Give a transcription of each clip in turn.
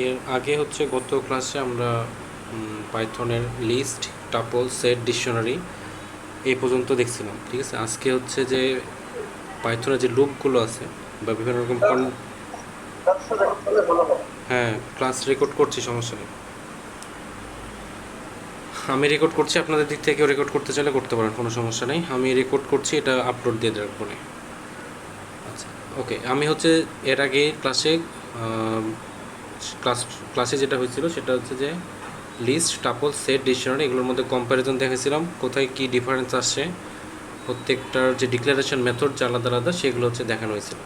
এর আগে হচ্ছে গত ক্লাসে আমরা পাইথনের লিস্ট, টাপল, সেট, ডিকশনারি এই পর্যন্ত দেখছিলাম। ঠিক আছে, আজকে হচ্ছে যে পাইথনের যে লুপগুলো আছে বা বিভিন্ন রকম হ্যাঁ, ক্লাস রেকর্ড করছি, সমস্যা নেই। আমি রেকর্ড করছি, আপনাদের দিক থেকেও রেকর্ড করতে চাইলে করতে পারেন, কোনো সমস্যা নেই। আমি রেকর্ড করছি, এটা আপলোড দিয়ে রাখবো না। আচ্ছা, ওকে। আমি হচ্ছে এর আগে ক্লাসে যেটা হয়েছিল সেটা হচ্ছে যে লিস্ট, টাপল, সেট, ডিকশনারি এগুলোর মধ্যে কম্প্যারিজন দেখেছিলাম, কোথায় কি ডিফারেন্স আসছে, প্রত্যেকটার যে ডিক্লারেশন মেথড যে আলাদা আলাদা সেগুলো হচ্ছে দেখানো হয়েছিল।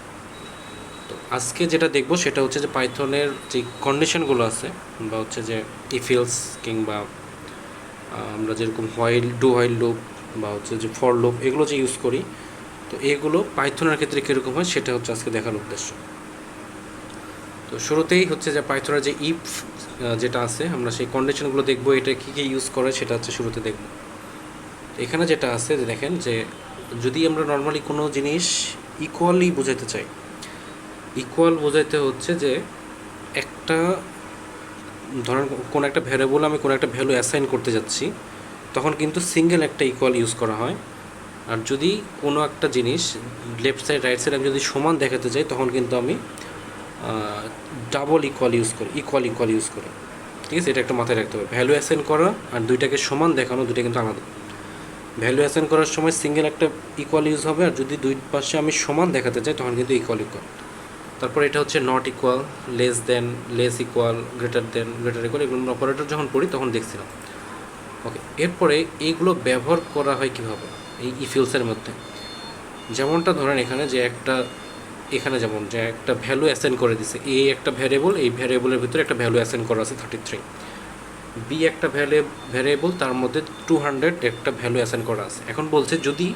তো আজকে যেটা দেখবো সেটা হচ্ছে যে পাইথনের যে কন্ডিশনগুলো আছে বা হচ্ছে যে ইফিলস কিংবা আমরা যেরকম ডু হোয়াইল লুপ বা হচ্ছে যে ফর লুপ এগুলো যে ইউজ করি, তো এগুলো পাইথনের ক্ষেত্রে কীরকম হয় সেটা হচ্ছে আজকে দেখার উদ্দেশ্য। তো শুরুতেই হচ্ছে যে পাইথনের যে ইফ যেটা আছে আমরা সেই কন্ডিশনগুলো দেখবো, এটা কী কী ইউজ করে সেটা হচ্ছে শুরুতে দেখব। এখানে যেটা আছে যে দেখেন যে যদি আমরা নর্মালি কোনো জিনিস ইকুয়ালি বোঝাতে চাই, ইকুয়াল বোঝাইতে হচ্ছে যে একটা ধরেন কোনো একটা ভ্যারিয়েবল আমি কোনো একটা ভ্যালু অ্যাসাইন করতে যাচ্ছি, তখন কিন্তু সিঙ্গেল একটা ইকুয়াল ইউজ করা হয়। আর যদি কোনো একটা জিনিস লেফট সাইড রাইট সাইড আমি যদি সমান দেখাতে চাই, তখন কিন্তু আমি ডাবল ইকুয়াল ইউজ করি, ইকুয়াল ইউজ করি। ঠিক আছে, এটা একটা মাথায় রাখতে হবে। ভ্যালু অ্যাসাইন করা আর দুইটাকে সমান দেখানো, দুইটা কিন্তু আলাদা। ভ্যালু অ্যাসাইন করার সময় সিঙ্গেল একটা ইকুয়াল ইউজ হবে, আর যদি দুই পাশে আমি সমান দেখাতে চাই তখন কিন্তু ইকুয়াল। তারপর এটা হচ্ছে not equal, less than, less equal, greater than, greater equal, এগুলো অপারেটর যখন পড়ি তখন দেখছিলাম। ওকে, এরপরে এইগুলো ব্যবহার করা হয় কীভাবে এই ইফিলসের মধ্যে। যেমনটা ধরেন এখানে যে এখানে যেমন যে একটা ভ্যালু অ্যাসাইন করে দিছে, এ একটা ভ্যারিয়েবল, এই ভ্যারিয়েবলের ভিতরে একটা ভ্যালু অ্যাসাইন করা আছে 33, বি একটা ভ্যারিয়েবল, তার মধ্যে 200 একটা ভ্যালু অ্যাসাইন করা আছে। এখন বলছে যদি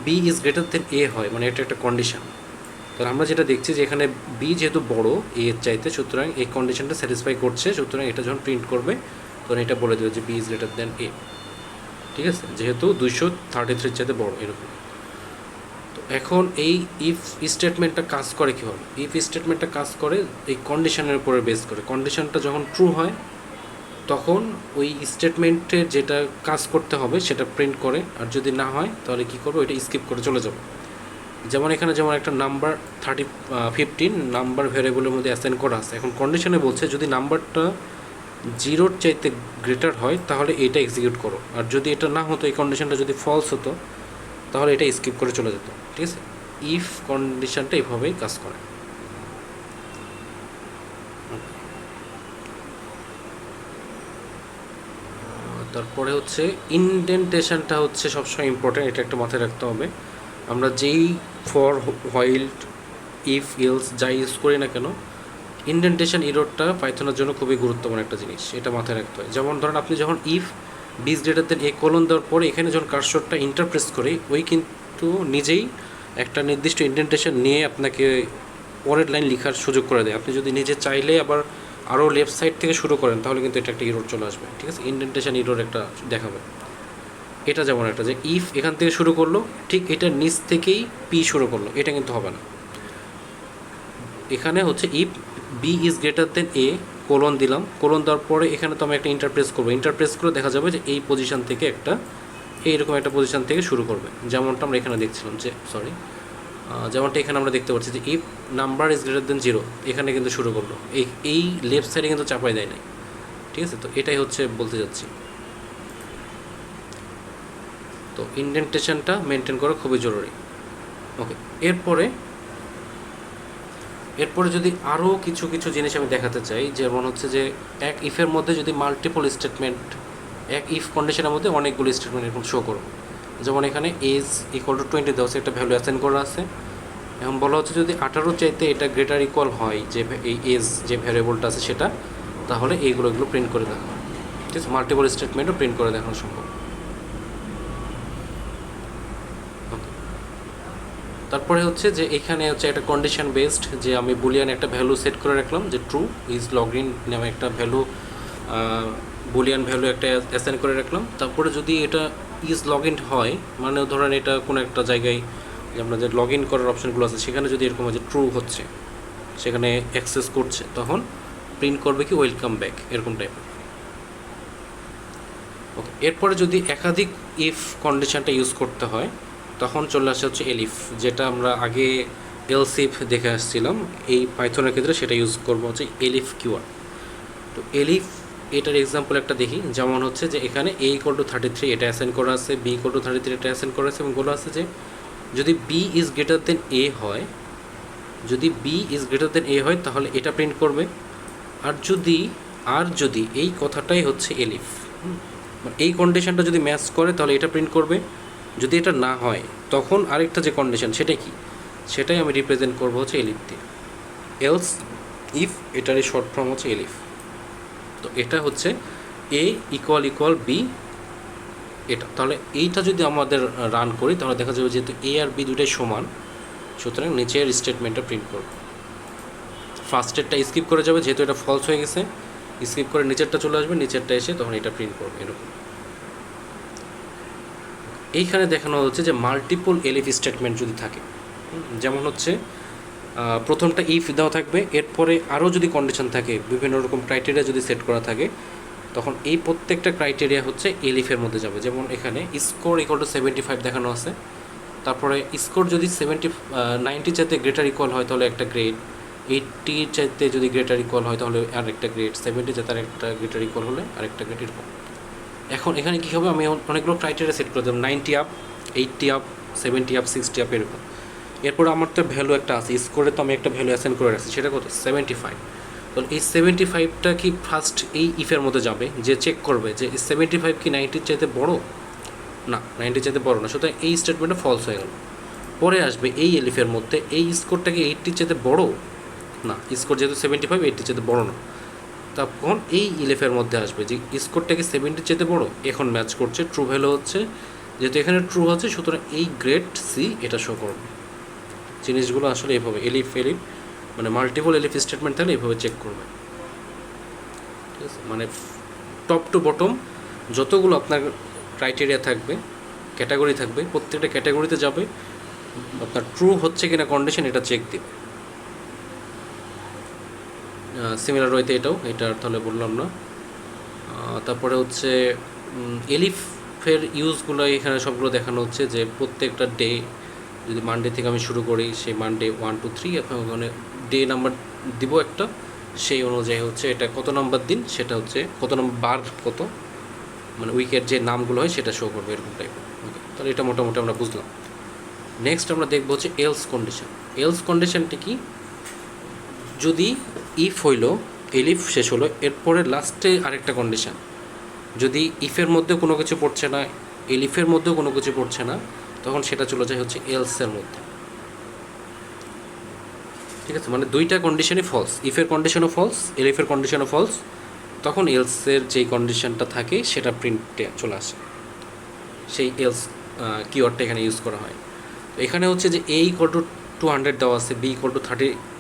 বি ইজ গ্রেটার দেন এ হয়, মানে এটা একটা কন্ডিশন। তাহলে আমরা যেটা দেখছি যে এখানে বি যেহেতু বড় এ এর চাইতে, সুতরাং এই কন্ডিশনটা স্যাটিসফাই করছে, সুতরাং এটা যখন প্রিন্ট করবে তখন এটা বলে দেবে যে বি ইজ গ্রেটার দেন এ। ঠিক আছে, যেহেতু 233 চাইতে বড় এরকম। তো এখন এই ইফ স্টেটমেন্টটা কাজ করে কীভাবে? ইফ স্টেটমেন্টটা কাজ করে এই কন্ডিশনের উপরে বেস করে। কন্ডিশনটা যখন ট্রু হয় তখন ওই স্টেটমেন্টের যেটা কাজ করতে হবে সেটা প্রিন্ট করে, আর যদি না হয় তাহলে কী করবে, ওইটা স্কিপ করে চলে যাবে। যেমন এখানে যেমন একটা নাম্বার 15 নাম্বার ভ্যারিয়েবলের মধ্যে অ্যাসাইন করা আছে। এখন কন্ডিশনে বলছে যদি নাম্বারটা 0-র চাইতে গ্রেটার হয় তাহলে এটা এক্সিকিউট করো, আর যদি এটা না হতো, এই কন্ডিশনটা যদি ফলস হতো তাহলে এটা স্কিপ করে চলে যেত। ঠিক আছে, ইফ কন্ডিশনটা এইভাবেই কাজ করে। তারপরে হচ্ছে ইনডেন্টেশনটা হচ্ছে সবসময় ইম্পর্টেন্ট, এটা একটা মাথায় রাখতে হবে। আমরা যেই ফর, হোয়াইল, ইফ, ইলস যা ইউজ করি না কেন, ইনডেন্টেশন ইরোরটা পাইথনের জন্য খুবই গুরুত্বপূর্ণ একটা জিনিস, এটা মাথায় রাখতে হয়। যেমন ধরেন আপনি যখন if B is greater than A colon দেওয়ার পরে এখানে যখন কার্সরটা ইন্টারপ্রেস করে, ওই কিন্তু নিজেই একটা নির্দিষ্ট ইনডেন্টেশন নিয়ে আপনাকে পরের লাইন লেখার সুযোগ করে দেয়। আপনি যদি নিজে চাইলে আবার আরও লেফট সাইড থেকে শুরু করেন তাহলে কিন্তু এটা একটা ইরোর চলে আসবে। ঠিক আছে, ইনডেন্টেশন ইরোর একটা দেখাবে। এটা যেমন একটা যে ইফ এখান থেকে শুরু করলো, ঠিক এটা নিচ থেকেই পি শুরু করলো, এটা কিন্তু হবে না। এখানে হচ্ছে if B is greater than A colon দিলাম, কোলন দেওয়ার পরে এখানে তো আমি একটা ইন্টারপ্রেস করবো, ইন্টারপ্রেস করে দেখা যাবে যে এই পজিশন থেকে একটা এইরকম একটা পজিশন থেকে শুরু করবে, যেমনটা আমরা এখানে দেখছিলাম যে যেমনটা এখানে আমরা দেখতে পাচ্ছি যে ইফ নাম্বার ইজ গ্রেটার দেন 0, এখানে কিন্তু শুরু করলো, এই লেফট সাইডে কিন্তু চাপাই দেয় নাই। ঠিক আছে, তো এটাই হচ্ছে বলতে যাচ্ছি। তো ইনডেন্টেশনটা মেনটেন করা খুবই জরুরি। ওকে, এরপরে যদি আরও কিছু জিনিস আমি দেখাতে চাই, যেমন হচ্ছে যে এক ইফের মধ্যে যদি মাল্টিপল স্টেটমেন্ট, এক ইফ কন্ডিশনের মধ্যে অনেকগুলো স্টেটমেন্ট এরকম শো করো। যেমন এখানে এজ ইকুয়াল টু 20 দেওয়া আছে, একটা ভ্যালু অ্যাসাইন করা আছে। এখন বলা হচ্ছে যদি 18 চাইতে এটা গ্রেটার ইকুয়াল হয়, যে এই এজ যে ভ্যারিয়েবলটা আছে সেটা, তাহলে এগুলো প্রিন্ট করে দেখা। ঠিক আছে, মাল্টিপল স্টেটমেন্টও প্রিন্ট করে দেখানো সম্ভব। তারপরে হচ্ছে যে এখানে হচ্ছে একটা কন্ডিশন বেসড, যে আমি বুলিয়ান একটা ভ্যালু সেট করে রাখলাম যে ট্রু ইজ লগ ইন নামে একটা ভ্যালু, বুলিয়ান ভ্যালু একটা অ্যাসাইন করে রাখলাম। তারপরে যদি এটা ইজ লগ ইন হয়, মানে ধরেন এটা কোনো একটা জায়গায় যে আমরা যে লগ ইন করার অপশানগুলো আছে সেখানে যদি এরকম যে ট্রু হচ্ছে, সেখানে অ্যাক্সেস করছে, তখন প্রিন্ট করবে কি ওয়েলকাম ব্যাক এরকম টাইপের। ওকে, এরপরে যদি একাধিক ইফ কন্ডিশনটা ইউজ করতে হয় তখন চলে আসে হচ্ছে এলিফ, যেটা আমরা আগে এলস ইফ দেখে আসছিলাম, এই পাইথনের ক্ষেত্রে সেটা ইউজ করবো হচ্ছে এলিফ কিওয়ার্ড। তো এলিফ এটার এক্সাম্পল একটা দেখি, যেমন হচ্ছে যে এখানে a = 33 এটা অ্যাসাইন করা আছে, b = 33 এটা অ্যাসাইন করা আছে, এবং বলা আছে যে যদি b is greater then a হয়, যদি b is greater then a হয় তাহলে এটা প্রিন্ট করবে। আর যদি এই কথাটাই হচ্ছে এলিফ, মানে এই কন্ডিশনটা যদি ম্যাচ করে তাহলে এটা প্রিন্ট করবে। যদি এটা না হয় তখন আরেকটা যে কন্ডিশন সেটা কি, সেটাই আমি রিপ্রেজেন্ট করবো হচ্ছে এলিফ দিয়ে। এলস ইফ এটারই শর্ট ফর্ম হচ্ছে এলিফ। তো এটা হচ্ছে a = b এটা। তাহলে এইটা যদি আমাদের রান করি তাহলে দেখা যাবে যেহেতু a আর b দুটাই সমান, সুতরাং নিচের স্টেটমেন্টটা প্রিন্ট করবে। ফার্স্টেরটা স্কিপ করে যাবে যেহেতু এটা ফলস হয়ে গেছে, স্কিপ করে নিচেরটা চলে আসবে, নিচেরটা এসে তখন এটা প্রিন্ট করবে এরকম। এইখানে দেখানো হচ্ছে যে মাল্টিপল এলিফ স্টেটমেন্ট যদি থাকে, যেমন হচ্ছে প্রথমটা ইফ দেওয়া থাকবে, এরপরে আরও যদি কন্ডিশন থাকে, বিভিন্ন রকম ক্রাইটেরিয়া যদি সেট করা থাকে, তখন এই প্রত্যেকটা ক্রাইটেরিয়া হচ্ছে এলিফের মধ্যে যাবে। যেমন এখানে স্কোর = 75 দেখানো আছে, তারপরে স্কোর যদি 90 চাইতে গ্রেটার ইকুয়াল হয় তাহলে একটা গ্রেড, 80 চাইতে যদি গ্রেটার ইকুয়াল হয় তাহলে আরেকটা গ্রেড, 70 চাইতে আরেকটা গ্রেটার ইকুয়াল হলে আরেকটা গ্রেড, এরকম। এখন এখানে কী হবে, আমি অনেকগুলো ক্রাইটেরিয়া সেট করে দেবো, 90 আপ, 80 আপ, 70 আপ, 60 আপ এরকম। এরপর আমার তো ভ্যালু একটা আছে, স্কোরে তো আমি একটা ভ্যালু অ্যাসাইন করে রাখছি, সেটা কত, 75। তো এই 75টা কি ফার্স্ট এই ইফের মধ্যে যাবে, যে চেক করবে যে 75 কি 90-র চাইতে বড় না, 90-র চাইতে বড় না, সুতরাং এই স্টেটমেন্টটা ফলস হয়ে গেল। পরে আসবে এই এলিফের মধ্যে এই স্কোরটা কি 80-র চাইতে বড় না, স্কোর যেহেতু 75 80-র চাইতে বড় না, তখন এই ইলেফের মধ্যে আসবে যে স্কোরটা কি 70-র চাইতে বড়, এখন ম্যাচ করছে, ট্রু ভ্যালু হচ্ছে, যেহেতু এখানে ট্রু হচ্ছে সুতরাং এই গ্রেড সি এটা শো করবে। জিনিসগুলো আসলে এভাবে এলিফ মানে মাল্টিপল এলিফ স্টেটমেন্ট থাকলে এভাবে চেক করবে, ঠিক আছে। মানে টপ টু বটম যতগুলো আপনার ক্রাইটেরিয়া থাকবে, ক্যাটাগরি থাকবে, প্রত্যেকটা ক্যাটাগরিতে যাবে, আপনার ট্রু হচ্ছে কিনা কন্ডিশন এটা চেক দিবে। সিমিলার ওয়েতে এটা তাহলে বললাম না। তারপরে হচ্ছে এলিফের ইউজগুলো এখানে সবগুলো দেখানো হচ্ছে, যে প্রত্যেকটা ডে যদি মানডে থেকে আমি শুরু করি, সেই মানডে 1 2 3 এবং ওখানে ডে নাম্বার দিব একটা, সেই অনুযায়ী হচ্ছে এটা কত নাম্বার দিন, সেটা হচ্ছে কত নম্বর বার, কত মানে উইকের যে নামগুলো হয় সেটা শো করবে এরকম টাইপের। ওকে, তাহলে এটা মোটামুটি আমরা বুঝলাম। নেক্সট আমরা দেখবো হচ্ছে এলস কন্ডিশন। এলস কন্ডিশনটি কি, যদি ইফ হইলো, এলিফ শেষ হলো, এরপরে লাস্টে আরেকটা কন্ডিশন, যদি ইফের মধ্যে কোনো কিছু পড়ছে না, এলিফের মধ্যেও কোনো কিছু পড়ছে না, তখন সেটা চলে যায় হচ্ছে এলসের মধ্যে, ঠিক আছে। মানে দুইটা কন্ডিশনই ফলস, ইফের কন্ডিশনও ফলস, এলিফের কন্ডিশনও ফলস, তখন এলসের যেই কন্ডিশনটা থাকে সেটা প্রিন্টে চলে আসে, সেই এলস কিওয়ার্ডটা এখানে ইউজ করা হয়। তো এখানে হচ্ছে যে a = 200 দেওয়া আছে, b =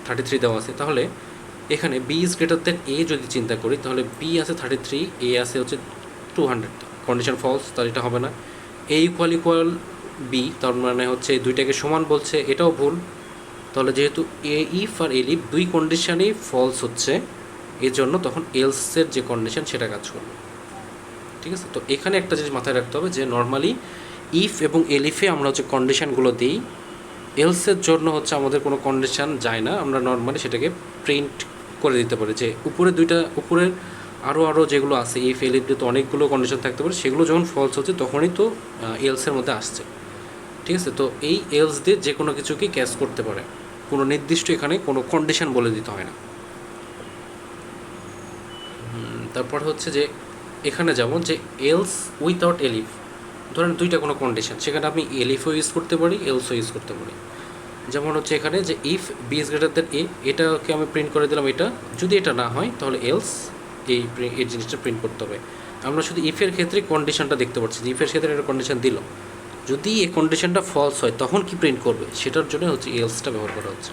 33 দেওয়া আছে, তাহলে এখানে b is greater then a যদি চিন্তা করি, তাহলে b আছে 33, a আছে হচ্ছে 200, কন্ডিশন ফলস, তাহলে এটা হবে না। a = b, তার মানে হচ্ছে দুইটাকে সমান বলছে, এটাও ভুল। তাহলে যেহেতু এ ইফ আর এলিফ দুই কন্ডিশনেই ফলস হচ্ছে, এর জন্য তখন এলসের যে কন্ডিশন সেটা কাজ করবে, ঠিক আছে। তো এখানে একটা জিনিস মাথায় রাখতে হবে যে নর্মালি ইফ এবং এলিফে আমরা হচ্ছে কন্ডিশনগুলো দিই, এলসের জন্য হচ্ছে আমাদের কোনো কন্ডিশন যায় না, আমরা নর্মালি সেটাকে প্রিন্ট করে দিতে পারি, যে উপরের আরও যেগুলো আছে ইফ এলিফ তো অনেকগুলো কন্ডিশন থাকতে পারে, সেগুলো যখন ফলস হচ্ছে তখনই তো এলসের মধ্যে আসছে, ঠিক আছে। তো এই এলস দিয়ে যে কোনো কিছুকে ক্যাচ করতে পারে, কোনো নির্দিষ্ট এখানে কোনো কন্ডিশন বলে দিতে হয় না। তারপর হচ্ছে যে এখানে যেমন যে এলস উইথাউট এলিফ, ধরেন দুইটা কোনো কন্ডিশন, সেখানে আমি এলিফও ইউজ করতে পারি, এলসও ইউজ করতে পারি। যেমন হচ্ছে এখানে যে if B is greater than A, এটাকে আমি প্রিন্ট করে দিলাম, এটা যদি এটা না হয় তাহলে এলস এই জিনিসটা প্রিন্ট করতে হবে। আমরা শুধু ইফের ক্ষেত্রে কন্ডিশনটা দেখতে পাচ্ছি, যে ইফের ক্ষেত্রে একটা কন্ডিশন দিল, যদি এই কন্ডিশনটা ফলস হয় তখন কি প্রিন্ট করবে, সেটার জন্য হচ্ছে এলসটা ব্যবহার করা হচ্ছে।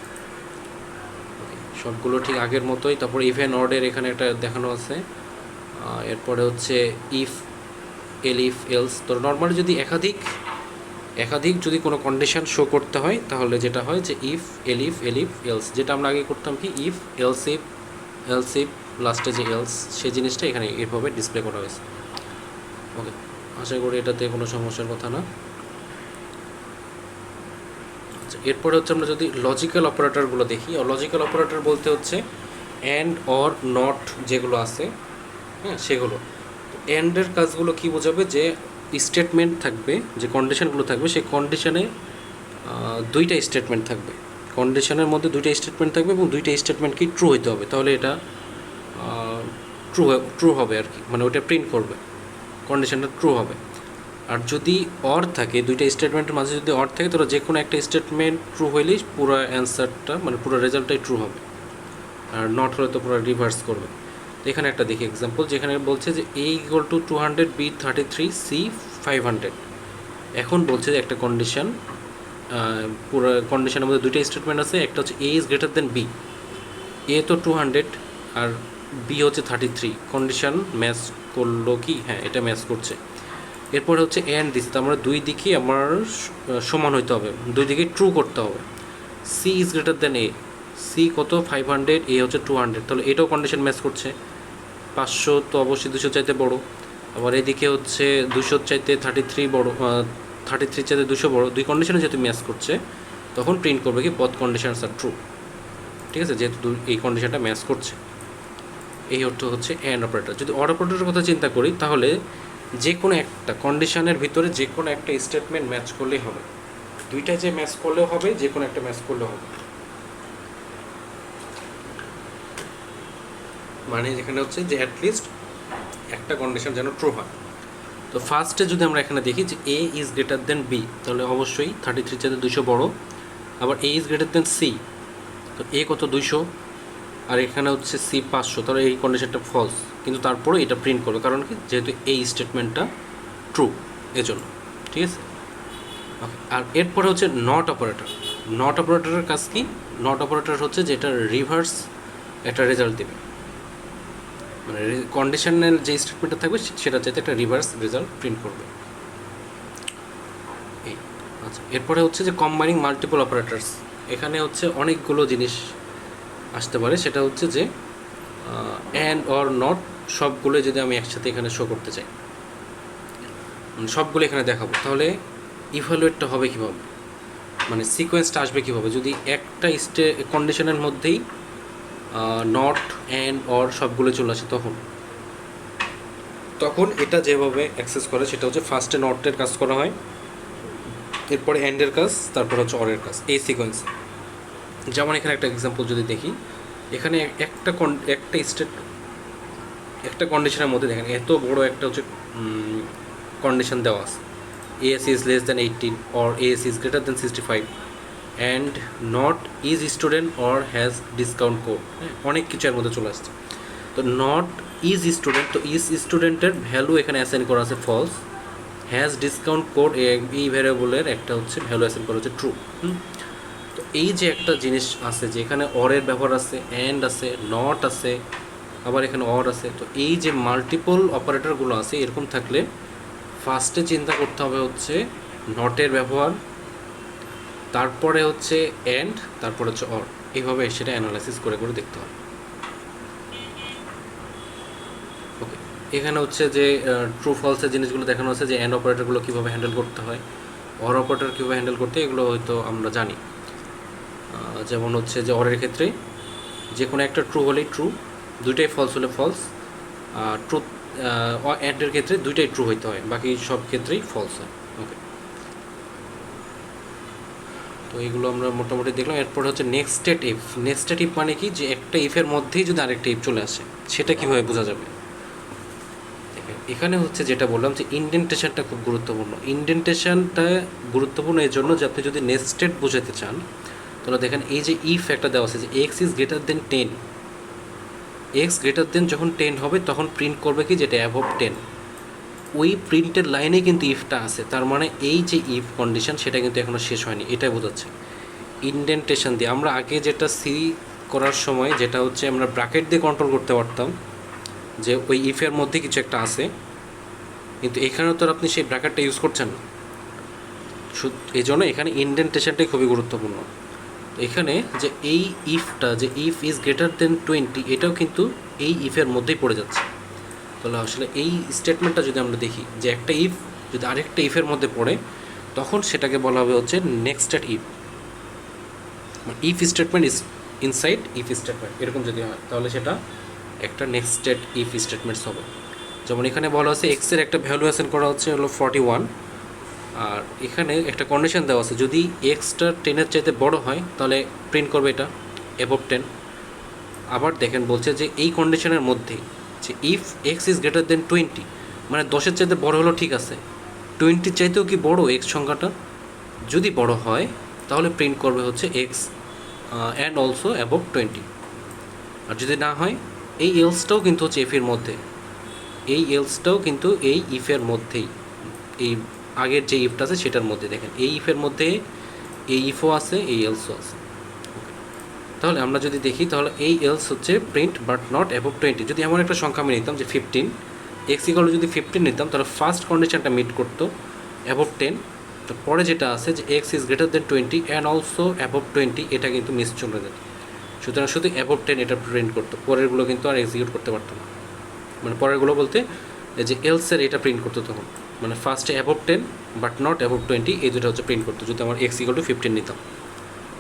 সবগুলো ঠিক আগের মতোই। তারপর ইভেন অর্ডের এখানে একটা দেখানো আছে, এরপরে হচ্ছে ইফ এলিফ এলস। তো নর্মালি যদি একাধিক যদি কোনো কন্ডিশন শো করতে হয় তাহলে যেটা হয় যে ইফ এলিফ এলিফ এলস, যেটা আমরা আগে করতাম কি ইফ এলস ইফ লাস্টে যে এলস সেই জিনিসটা এখানে এভাবে ডিসপ্লে করা হয়েছে। ওকে, আশা করি এটাতে কোনো সমস্যার কথা না। আচ্ছা, এরপরে হচ্ছে আমরা যদি লজিক্যাল অপারেটরগুলো দেখি, লজিক্যাল অপারেটর বলতে হচ্ছে অ্যান্ড অর নট যেগুলো আছে, হ্যাঁ সেগুলো। অ্যান্ডের কাজগুলো কি বোঝাবে, যে স্টেটমেন্ট থাকবে, যে কন্ডিশনগুলো থাকবে সেই কন্ডিশনে দুইটা স্টেটমেন্ট থাকবে, কন্ডিশনের মধ্যে দুইটা স্টেটমেন্ট থাকবে এবং দুইটা স্টেটমেন্ট কি ট্রু হইতে হবে, তাহলে এটা ট্রু হবে আর কি, মানে ওটা প্রিন্ট করবে, কন্ডিশনটা ট্রু হবে। আর যদি অর থাকে, দুইটা স্টেটমেন্টের মাঝে যদি অর থাকে, তাহলে যে কোনো একটা স্টেটমেন্ট ট্রু হইলেই পুরো অ্যান্সারটা মানে পুরো রেজাল্টটাই ট্রু হবে, আর নট হলে তো পুরো রিভার্স করবে। এখানে একটা দেখি এক্সাম্পল, যেখানে বলছে যে A equal to 200, B 33, C 500। এখন বলছে যে একটা কন্ডিশন, পুরো কন্ডিশনের মধ্যে দুইটা স্টেটমেন্ট আছে, একটা হচ্ছে A is greater then B, A তো 200 আর B হচ্ছে 33, কন্ডিশন ম্যাচ করলো কি, হ্যাঁ এটা ম্যাচ করছে। এরপরে হচ্ছে অ্যান্ড দিচ্ছে, তো আমরা দুই দিকেই আমার সমান হইতে হবে, দুই দিকে ট্রু করতে হবে। C is greater then A, C কত 500, A হচ্ছে 200, তাহলে এটাও কন্ডিশন ম্যাচ করছে। 500 তো অবশ্যই 200 চাইতে বড়, আবার এদিকে হচ্ছে 200 চাইতে 33 বড়, 33 চাইতে 200 বড়, দুই কন্ডিশনে যেহেতু ম্যাচ করছে তখন প্রিন্ট করবে কি বোথ কন্ডিশনস আর ট্রু। ঠিক আছে, যেহেতু এই কন্ডিশনটা ম্যাচ করছে, এই অর্থ হচ্ছে অ্যান্ড অপারেটর। যদি অর অপারেটরের কথা চিন্তা করি, তাহলে যে কোনো একটা কন্ডিশনের ভিতরে যে কোনো একটা স্টেটমেন্ট ম্যাচ করলেই হবে, দুইটা যে ম্যাচ করলেও হবে, যে কোনো একটা ম্যাচ করলেও হবে, মানে যেখানে হচ্ছে যে অ্যাটলিস্ট একটা কন্ডিশন যেন ট্রু হয়। তো ফার্স্টে যদি আমরা এখানে দেখি যে A is greater then B, তাহলে অবশ্যই 33 চাইতে 200 বড়। আবার A is greater then C, তো A কত 200, আর এখানে হচ্ছে C 500, তাহলে এই কন্ডিশনটা ফলস, কিন্তু তারপরে এটা প্রিন্ট করবে, কারণ কি যেহেতু এই স্টেটমেন্টটা ট্রু এজন্য। ঠিক আছে, আর এরপরে হচ্ছে নট অপারেটর। নট অপারেটরের কাজ কি, নট অপারেটর হচ্ছে যেটা রিভার্স একটা রেজাল্ট দেবে, মানে কন্ডিশনাল যে স্টেটমেন্টটা থাকবে সেটা চাইতে একটা রিভার্স রেজাল্ট প্রিন্ট করবে। এই আচ্ছা, এরপরে হচ্ছে যে কম্বাইনিং মাল্টিপল অপারেটরস। এখানে হচ্ছে অনেকগুলো জিনিস আসতে পারে, সেটা হচ্ছে যে অ্যান্ড অর নট সবগুলো যদি আমি একসাথে এখানে শো করতে চাই, মানে সবগুলো এখানে দেখাবো, তাহলে ইভ্যালুয়েটটা হবে কীভাবে, মানে সিকোয়েন্সটা আসবে কীভাবে, যদি একটা কন্ডিশনের মধ্যেই নট অ্যান্ড অর সবগুলো চলে আসে, তখন এটা যেভাবে অ্যাক্সেস করে সেটা হচ্ছে ফার্স্টে নটের কাজ করা হয়, এরপরে অ্যান্ডের কাজ, তারপর হচ্ছে অরের কাজ, এই সিকোয়েন্স। যেমন এখানে একটা এক্সাম্পল যদি দেখি, এখানে একটা কন্ডিশনের মধ্যে দেখেন এত বড় একটা হচ্ছে কন্ডিশন দেওয়া আছে, AS is less than 18 or AS is greater than 65 and not is student or has discount code, হ্যাঁ অনেক কিছু এর মধ্যে চলে আসছে। তো নট ইজ স্টুডেন্ট, তো ইজ স্টুডেন্টের ভ্যালু এখানে অ্যাসাইন করা আছে ফলস, হ্যাজ ডিসকাউন্ট কোড এই ভ্যারিয়েবলের একটা হচ্ছে ভ্যালু অ্যাসাইন করা হচ্ছে ট্রু। তো এই যে একটা জিনিস আছে যে এখানে অরের ব্যবহার আছে, অ্যান্ড আছে, নট আছে, আবার এখানে অর আছে, তো এই যে মাল্টিপল অপারেটরগুলো আছে এরকম থাকলে ফার্স্টে চিন্তা করতে হবে হচ্ছে নটের ব্যবহার, তারপরে হচ্ছে অ্যান্ড, তারপরে হচ্ছে অর, এইভাবে সেটা অ্যানালাইসিস করে করে দেখতে হবে। ওকে, এখানে হচ্ছে যে ট্রু ফলসের জিনিসগুলো দেখানো আছে, যে অ্যান্ড অপারেটরগুলো কীভাবে হ্যান্ডেল করতে হয়, অর অপারেটর কীভাবে হ্যান্ডেল করতে হয়, এগুলো হয়তো আমরা জানি। যেমন হচ্ছে যে অরের ক্ষেত্রে যে কোনো একটা ট্রু হলেই ট্রু, দুইটাই ফলস হলে ফলস, ট্রু অ্যান্ডের ক্ষেত্রে দুইটাই ট্রু হইতে হয়, বাকি সব ক্ষেত্রেই ফলস হয়। ওকে, তো এগুলো আমরা মোটামুটি দেখলাম। এরপর হচ্ছে নেক্সটেড ইফ। নেক্সটেড ইফ মানে কি, যে একটা ইফের মধ্যেই যদি আরেকটা ইফ চলে আসে সেটা কীভাবে বোঝা যাবে। এখানে হচ্ছে যেটা বললাম যে ইনডেন্টেশনটা খুব গুরুত্বপূর্ণ। ইনডেন্টেশনটা গুরুত্বপূর্ণ এই জন্য যে আপনি যদি নেক্সটেড বোঝাতে চান, তাহলে দেখেন এই যে ইফ একটা দেওয়া আছে যে x is greater then 10, x greater than যখন 10 হবে তখন প্রিন্ট করবে কি যেটা অ্যাবভ 10, ওই প্রিন্টের লাইনে কিন্তু ইফটা আছে, তার মানে এই যে ইফ কন্ডিশন সেটা কিন্তু এখনও শেষ হয়নি, এটাই বোঝাচ্ছে ইনডেন্টেশন দিয়ে। আমরা আগে যেটা সি করার সময় যেটা হচ্ছে আমরা ব্র্যাকেট দিয়ে কন্ট্রোল করতে পারতাম, যে ওই ইফের মধ্যে কিছু একটা আছে, কিন্তু এখানেও তো আপনি সেই ব্র্যাকেটটা ইউজ করছেন না, এই জন্য এখানে ইনডেন্টেশনটাই খুবই গুরুত্বপূর্ণ। এখানে যে এই ইফটা, যে ইফ ইজ গ্রেটার দেন 20, এটাও কিন্তু এই ইফের মধ্যেই পড়ে যাচ্ছে। তাহলে আসলে এই স্টেটমেন্টটা যদি আমরা দেখি যে একটা ইফ যদি আরেকটা ইফের মধ্যে পড়ে, তখন সেটাকে বলা হবে হচ্ছে nested if. If statement is inside if statement, এরকম যদি হয় তাহলে সেটা একটা নেক্সটেড ইফ স্টেটমেন্টস হবে। যেমন এখানে বলা আছে এক্সের একটা ভ্যালু অ্যাসাইন করা হচ্ছে হলো 41, আর এখানে একটা কন্ডিশন দেওয়া আছে যদি এক্সটা 10-এর চাইতে বড় হয় তাহলে প্রিন্ট করবে এটা অ্যাবভ 10। আবার দেখেন বলছে যে এই কন্ডিশনের মধ্যেই যে ইফ এক্স ইজ গ্রেটার দেন 20, মানে 10-এর চাইতে বড় হলো ঠিক আছে, 20-র চাইতেও কি বড় এক্স সংখ্যাটা, যদি বড় হয় তাহলে প্রিন্ট করবে হচ্ছে এক্স অ্যান্ড অলসো অ্যাবভ 20। আর যদি না হয়, এই এলসটাও কিন্তু হচ্ছে এফের মধ্যে, এই এলসটাও কিন্তু এই ইফের মধ্যেই, এই আগের যে ইফটা আছে সেটার মধ্যে। দেখেন এই ইফের মধ্যে এই ইফও আছে, এই এলসও আছে। তাহলে আমরা যদি দেখি তাহলে এই এলস হচ্ছে প্রিন্ট বাট নট অ্যাবভ 20। যদি এমন একটা সংখ্যা আমি নিতাম যে 15, এক্স ইকুয়াল যদি 15 নিতাম তাহলে ফার্স্ট কন্ডিশনটা মিট করতো অ্যাবভ 10। তো পরে যেটা আছে যে x is greater then 20 and also above 20, এটা কিন্তু মিস চলে যেত। সুতরাং শুধু অ্যাবভ 10 এটা প্রিন্ট করতো, পরেরগুলো কিন্তু আর এক্সিকিউট করতে পারতো না। মানে পরেরগুলো বলতে যে এলসের এটা প্রিন্ট করতো তখন, মানে ফার্স্টে অ্যাবভ 10 বাট নট অ্যাবভ 20, এই দুটো হচ্ছে প্রিন্ট করতো যদি আমার এক্স ইকুয়াল টু 15 নিতাম।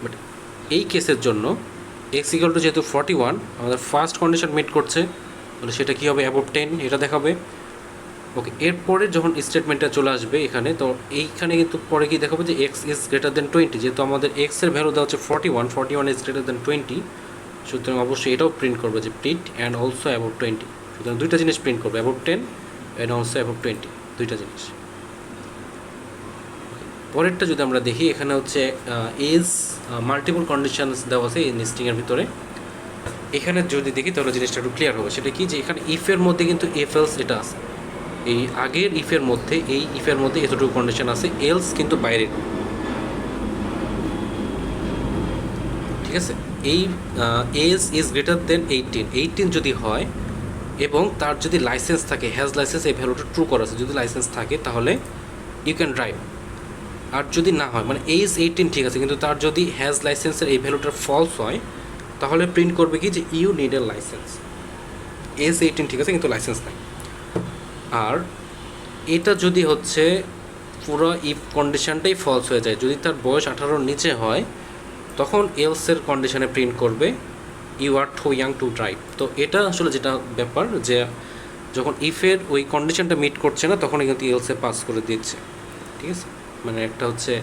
বাট এই কেসের জন্য এক্স ইকুয়াল টু যেহেতু 41 আমাদের ফার্স্ট কন্ডিশন মিট করছে, তাহলে সেটা কী হবে অ্যাবভ 10 এটা দেখাবে। ওকে, এরপরে যখন স্টেটমেন্টটা চলে আসবে এখানে, তো এইখানে কিন্তু পরে কি দেখাবে যে এক্স ইজ গ্রেটার দেন 20, যেহেতু আমাদের এক্সের ভ্যালু দেওয়া হচ্ছে 41 ইজ গ্রেটার দেন 20, সুতরাং অবশ্যই এটাও প্রিন্ট করবে যে প্রিন্ট অ্যান্ড অলসো অ্যাবভ 20। সুতরাং দুইটা জিনিস প্রিন্ট করবে, অ্যাবভ 10 অ্যান্ড অলসো অ্যাবভ 20, দুইটা জিনিস। পরেরটা যদি আমরা দেখি, এখানে হচ্ছে এজ মাল্টিপল কন্ডিশনস দেওয়া আছে এই নেস্টিংয়ের ভিতরে। এখানে যদি দেখি তাহলে জিনিসটা একটু ক্লিয়ার হবে। সেটা কি যে এখানে ইফের মধ্যে কিন্তু এফ এলস এটা আছে, এই আগের ইফের মধ্যে এই ইফের মধ্যে এতটুকু কন্ডিশন আছে, এলস কিন্তু বাইরের, ঠিক আছে। এই এজ ইজ গ্রেটার দেন 18 যদি হয় এবং তার যদি লাইসেন্স থাকে, হ্যাজ লাইসেন্স, এই ভ্যালুটা ট্রু করা আছে, যদি লাইসেন্স থাকে তাহলে ইউ ক্যান ড্রাইভ। আর যদি না হয়, মানে এজ 18 ঠিক আছে কিন্তু তার যদি হ্যাজ লাইসেন্সের এই ভ্যালুটা ফলস হয় তাহলে প্রিন্ট করবে কি যে you need a license. Age 18 ঠিক আছে কিন্তু লাইসেন্স নাই। আর এটা যদি হচ্ছে পুরো ইফ কন্ডিশনটাই ফলস হয়ে যায়, যদি তার বয়স 18-র নিচে হয় তখন এলসের কন্ডিশনে প্রিন্ট করবে you are too young to drive. তো এটা আসলে যেটা ব্যাপার যে যখন ইফের ওই কন্ডিশনটা মিট করছে না তখনই কিন্তু এলসে পাস করে দিচ্ছে, ঠিক আছে। মানে একটা হচ্ছে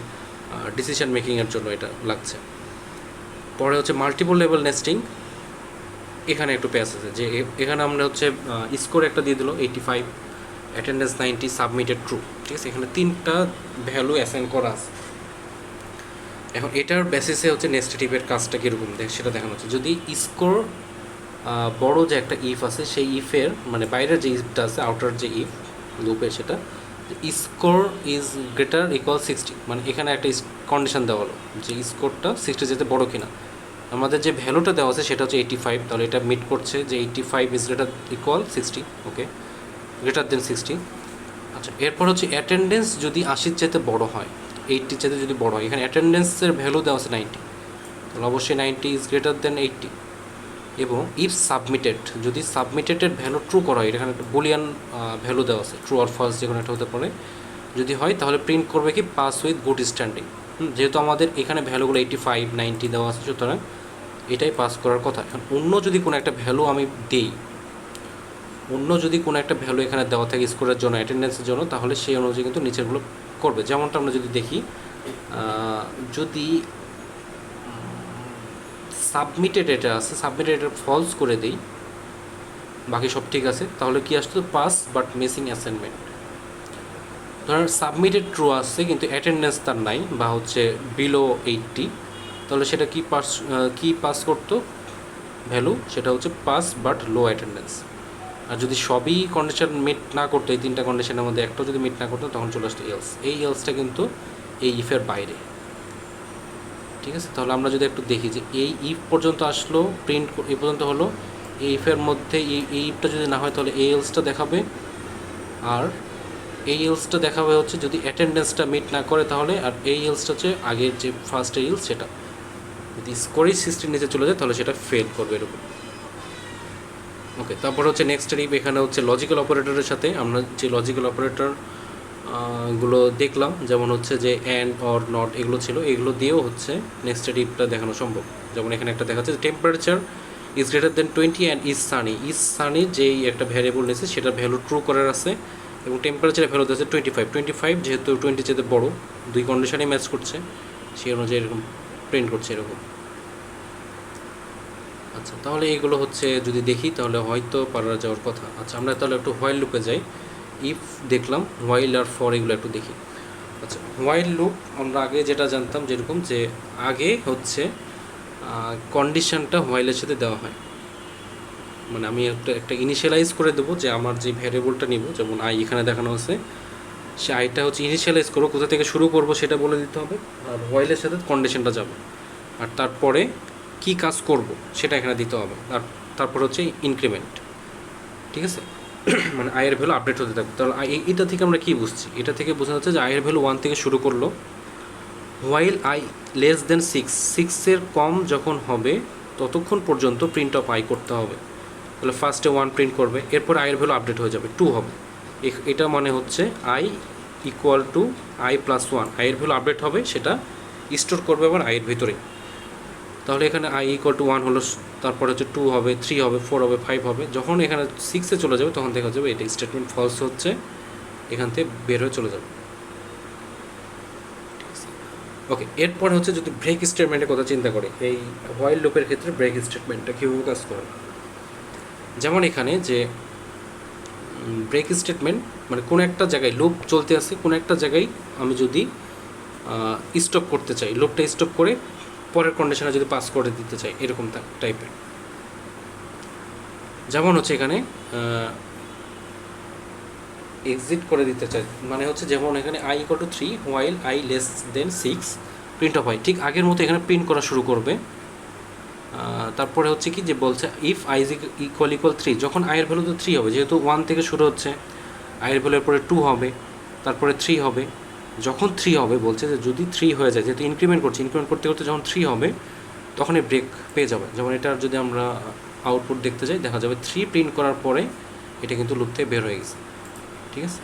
ডিসিশন মেকিংয়ের জন্য এটা লাগছে। পরে হচ্ছে মাল্টিপল লেভেল নেস্টিং, এখানে একটু প্যাস আছে যে এখানে আমরা হচ্ছে স্কোর একটা দিয়ে দিল 85, অ্যাটেন্ডেন্স 90, সাবমিটেড ট্রু, ঠিক আছে। এখানে 3টা ভ্যালু অ্যাসাইন করা আছে। এখন এটার বেসিসে হচ্ছে নেস্টেটিভের কাজটা কীরকম সেটা দেখানো হচ্ছে। যদি স্কোর বড় যে একটা ইফ আছে সেই ইফের মানে বাইরের যে ইফটা আছে, আউটার যে ইফ লুপের, সেটা স্কোর ইজ গ্রেটার ইকুয়াল 60, মানে এখানে একটা কন্ডিশন দেওয়া হলো যে স্কোরটা 60 যেতে বড় কিনা। আমাদের যে ভ্যালুটা দেওয়া আছে সেটা হচ্ছে 85, তাহলে এটা মিট করছে যে 85 is greater equal 60, okay, greater than 60। আচ্ছা, এরপর হচ্ছে অ্যাটেন্ডেন্স যদি 80-র চাইতে বড় হয়, 80-র চাইতে যদি বড় হয়, এখানে অ্যাটেন্ডেন্সের ভ্যালু দেওয়া আছে 90, তাহলে অবশ্যই 90 ইজ গ্রেটার দেন 80। এবং ইফ সাবমিটেড, যদি সাবমিটেডের ভ্যালু ট্রু করা হয়, এখানে একটা বুলিয়ান ভ্যালু দেওয়া আছে, ট্রু আর ফলস যে কোনো একটা হতে পারে, যদি হয় তাহলে প্রিন্ট করবে কি পাস উইথ গুড স্ট্যান্ডিং। যেহেতু আমাদের এখানে ভ্যালুগুলো 85, 90 দেওয়া আছে, সুতরাং এটাই পাস করার কথা। এখন অন্য যদি কোনো একটা ভ্যালু আমি দিই, অন্য যদি কোনো একটা ভ্যালু এখানে দেওয়া থাকে স্কোরের জন্য, অ্যাটেন্ডেন্সের জন্য, তাহলে সেই অনুযায়ী কিন্তু নিচেরগুলো করবে। যেমনটা আমরা যদি দেখি, যদি সাবমিটেড এটা আছে, সাবমিটেড এটা ফলস করে দিই, বাকি সব ঠিক আছে, তাহলে কি আসতো পাস বাট মিসিং অ্যাসাইনমেন্ট। ধরেন সাবমিটেড ট্রু আসছে কিন্তু অ্যাটেন্ডেন্স তার নাই বা হচ্ছে বিলো 80, তাহলে সেটা কি পাস করতো ভ্যালু, সেটা হচ্ছে পাস বাট লো অ্যাটেন্ডেন্স। আর যদি সবই কন্ডিশন মিট না করতো, এই 3টা কন্ডিশনের মধ্যে একটা যদি মিট না করতো তখন চলে আসতো এলস। এই এলসটা কিন্তু এই ইফের বাইরে, ঠিক আছে। তাহলে আমরা যদি একটু দেখি যে এই ইফ পর্যন্ত আসলো, প্রিন্ট এই পর্যন্ত হলো, এই ইফের মধ্যে এই ইফটা যদি না হয় তাহলে এই এলসটা দেখাবে, আর এই এলসটা দেখাবে হচ্ছে যদি অ্যাটেন্ডেন্সটা মিট না করে তাহলে, আর এই এলসটা হচ্ছে আগের যে ফার্স্ট এলস সেটা। যদি স্কোরেজ সিস্টেম নিচে চলে যায় তাহলে সেটা ফেল করবে এরকম। ওকে, তারপর হচ্ছে নেক্সট স্টেপ এখানে হচ্ছে লজিক্যাল অপারেটরের সাথে আমরা যে লজিক্যাল অপারেটর গুলো দেখলাম, যেমন হচ্ছে যে অ্যান্ড অর নট এগুলো ছিল, এগুলো দিয়েও হচ্ছে নেক্সট স্টেপটা দেখানো সম্ভব। যেমন এখানে একটা দেখাচ্ছে যে temperature is greater then 20 and is Sunny যেই একটা ভ্যারিয়েবল নিয়েছে সেটা ভ্যালু ট্রু করার আছে, এবং টেম্পারেচারের ভ্যালু দিয়েছে 25 যেহেতু 20 চেয়ে বড়ো, দুই কন্ডিশনেই ম্যাচ করছে, সেই অনুযায়ী এরকম প্রিন্ট করছে এরকম। আচ্ছা, তাহলে এইগুলো হচ্ছে যদি দেখি তাহলে হয়তো পারা যাওয়ার কথা। আচ্ছা, আমরা তাহলে একটু হোয়াইল লুপে যাই। ইফ দেখলাম, হোয়াইল আর ফর এগুলো একটু দেখি। আচ্ছা, হোয়াইল লুপ আমরা আগে যেটা জানতাম যেরকম, যে আগে হচ্ছে কন্ডিশনটা হোয়াইলের সাথে দেওয়া হয়, মানে আমি একটা ইনিশিয়ালাইজ করে দেবো যে আমার যে ভ্যারিয়েবলটা নিব, যেমন আই এখানে দেখানো আছে, সে আইটা হচ্ছে ইনিশিয়ালাইজ করবো, কোথা থেকে শুরু করব সেটা বলে দিতে হবে, আর হোয়াইলের সাথে কন্ডিশনটা যাবে, আর তারপরে কি কাজ করব সেটা এখানে দিতে হবে, আর তারপর হচ্ছে ইনক্রিমেন্ট। ঠিক আছে, মানে আয়ের ভ্যালু আপডেট হতে থাকবে। তাহলে এটা থেকে আমরা কি বুঝছি, এটা থেকে বোঝা যাচ্ছে যে আয়ের ভ্যালু 1 থেকে শুরু করলো, হোয়াইল আই লেস দেন 6 কম যখন হবে ততক্ষণ পর্যন্ত প্রিন্ট অফ আই করতে হবে। তাহলে ফার্স্টে 1 প্রিন্ট করবে, এরপর আয়ের ভ্যালু আপডেট হয়ে যাবে 2 হবে। এটা মানে হচ্ছে I equal to I plus 1, আয়ের ভ্যালু আপডেট হবে, সেটা স্টোর করবে আবার আয়ের ভিতরে। তাহলে এখানে আই ইকুয়াল টু 1 হলো, তারপরে হচ্ছে 2 হবে, 3 হবে, 4 হবে, 5 হবে। যখন এখানে 6-এ চলে যাবে তখন দেখা যাবে এটা স্টেটমেন্ট ফলস হচ্ছে, এখান থেকে বের হয়ে চলে যাবে। ওকে, এরপর হচ্ছে যদি ব্রেক স্টেটমেন্টের কথা চিন্তা করে, এই হোয়াইল লুপের ক্ষেত্রে ব্রেক স্টেটমেন্টটা কীভাবে কাজ করে। যেমন এখানে যে ব্রেক স্টেটমেন্ট মানে কোনো একটা জায়গায় লুপ চলতে আসে, কোনো একটা জায়গায় আমি যদি স্টপ করতে চাই, লুপটা স্টপ করে পরের কন্ডিশনে যদি পাস করে দিতে চাই, এরকম টাইপের। যেমন হচ্ছে এখানে এক্সিট করে দিতে চাই, মানে হচ্ছে যেমন এখানে I equal to 3 while I less than 6 print of I, ঠিক আগের মতো এখানে প্রিন্ট করা শুরু করবে। তারপরে হচ্ছে কি যে বলছে ইফ আই ইকুয়াল 3, যখন আয়ের ভ্যালু তো 3 হবে, যেহেতু 1 থেকে শুরু হচ্ছে, আয়ের ভ্যালুর পরে 2 হবে, তারপরে 3 হবে। যখন 3 হবে বলছে যে যদি 3 হয়ে যায়, যেহেতু ইনক্রিমেন্ট করতে করতে যখন 3 হবে তখনই ব্রেক পেয়ে যাবে। যেমন এটার যদি আমরা আউটপুট দেখতে যাই, দেখা যাবে 3 প্রিন্ট করার পরে এটা কিন্তু লুপ থেকে বের হয়ে গেছে। ঠিক আছে,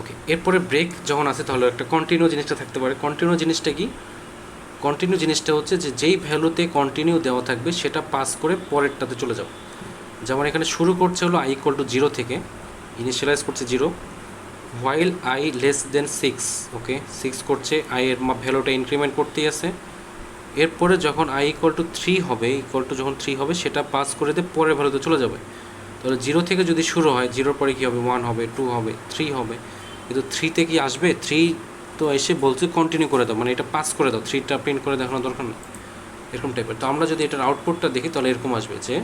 ওকে। এরপরে ব্রেক যখন আছে তাহলে একটা কন্টিনিউ জিনিসটা থাকতে পারে। কন্টিনিউ জিনিসটা কি? কন্টিনিউ জিনিসটা হচ্ছে যে যেই ভ্যালুতে কন্টিনিউ দেওয়া থাকবে সেটা পাস করে পরেরটাতে চলে যাও। যেমন এখানে শুরু করছে হলো আই ইকুয়াল টু 0 থেকে, ইনিশিয়ালাইজ করছে 0, হোয়াইল আই লেস দেন 6, ওকে 6 করছে, আই এর ভ্যালুটা ইনক্রিমেন্ট করতেই আছে। এরপরে যখন আই ইকুয়াল টু 3 হবে, যখন 3 হবে সেটা পাস করে দিয়ে পরের ভ্যালুতে চলে যাবে। তাহলে 0 থেকে যদি শুরু হয়, 0 পরে কী হবে, 1 হবে, 2 হবে, 3 হবে, কিন্তু 3তে কি আসবে, 3 তো এসে বলছে কন্টিনিউ করে দাও, মানে এটা পাস করে দাও, 3টা প্রিন্ট করে দেখানোর দরকার নেই, এরকম টাইপের। তো আমরা যদি এটার আউটপুটটা দেখি তাহলে এরকম আসবে যে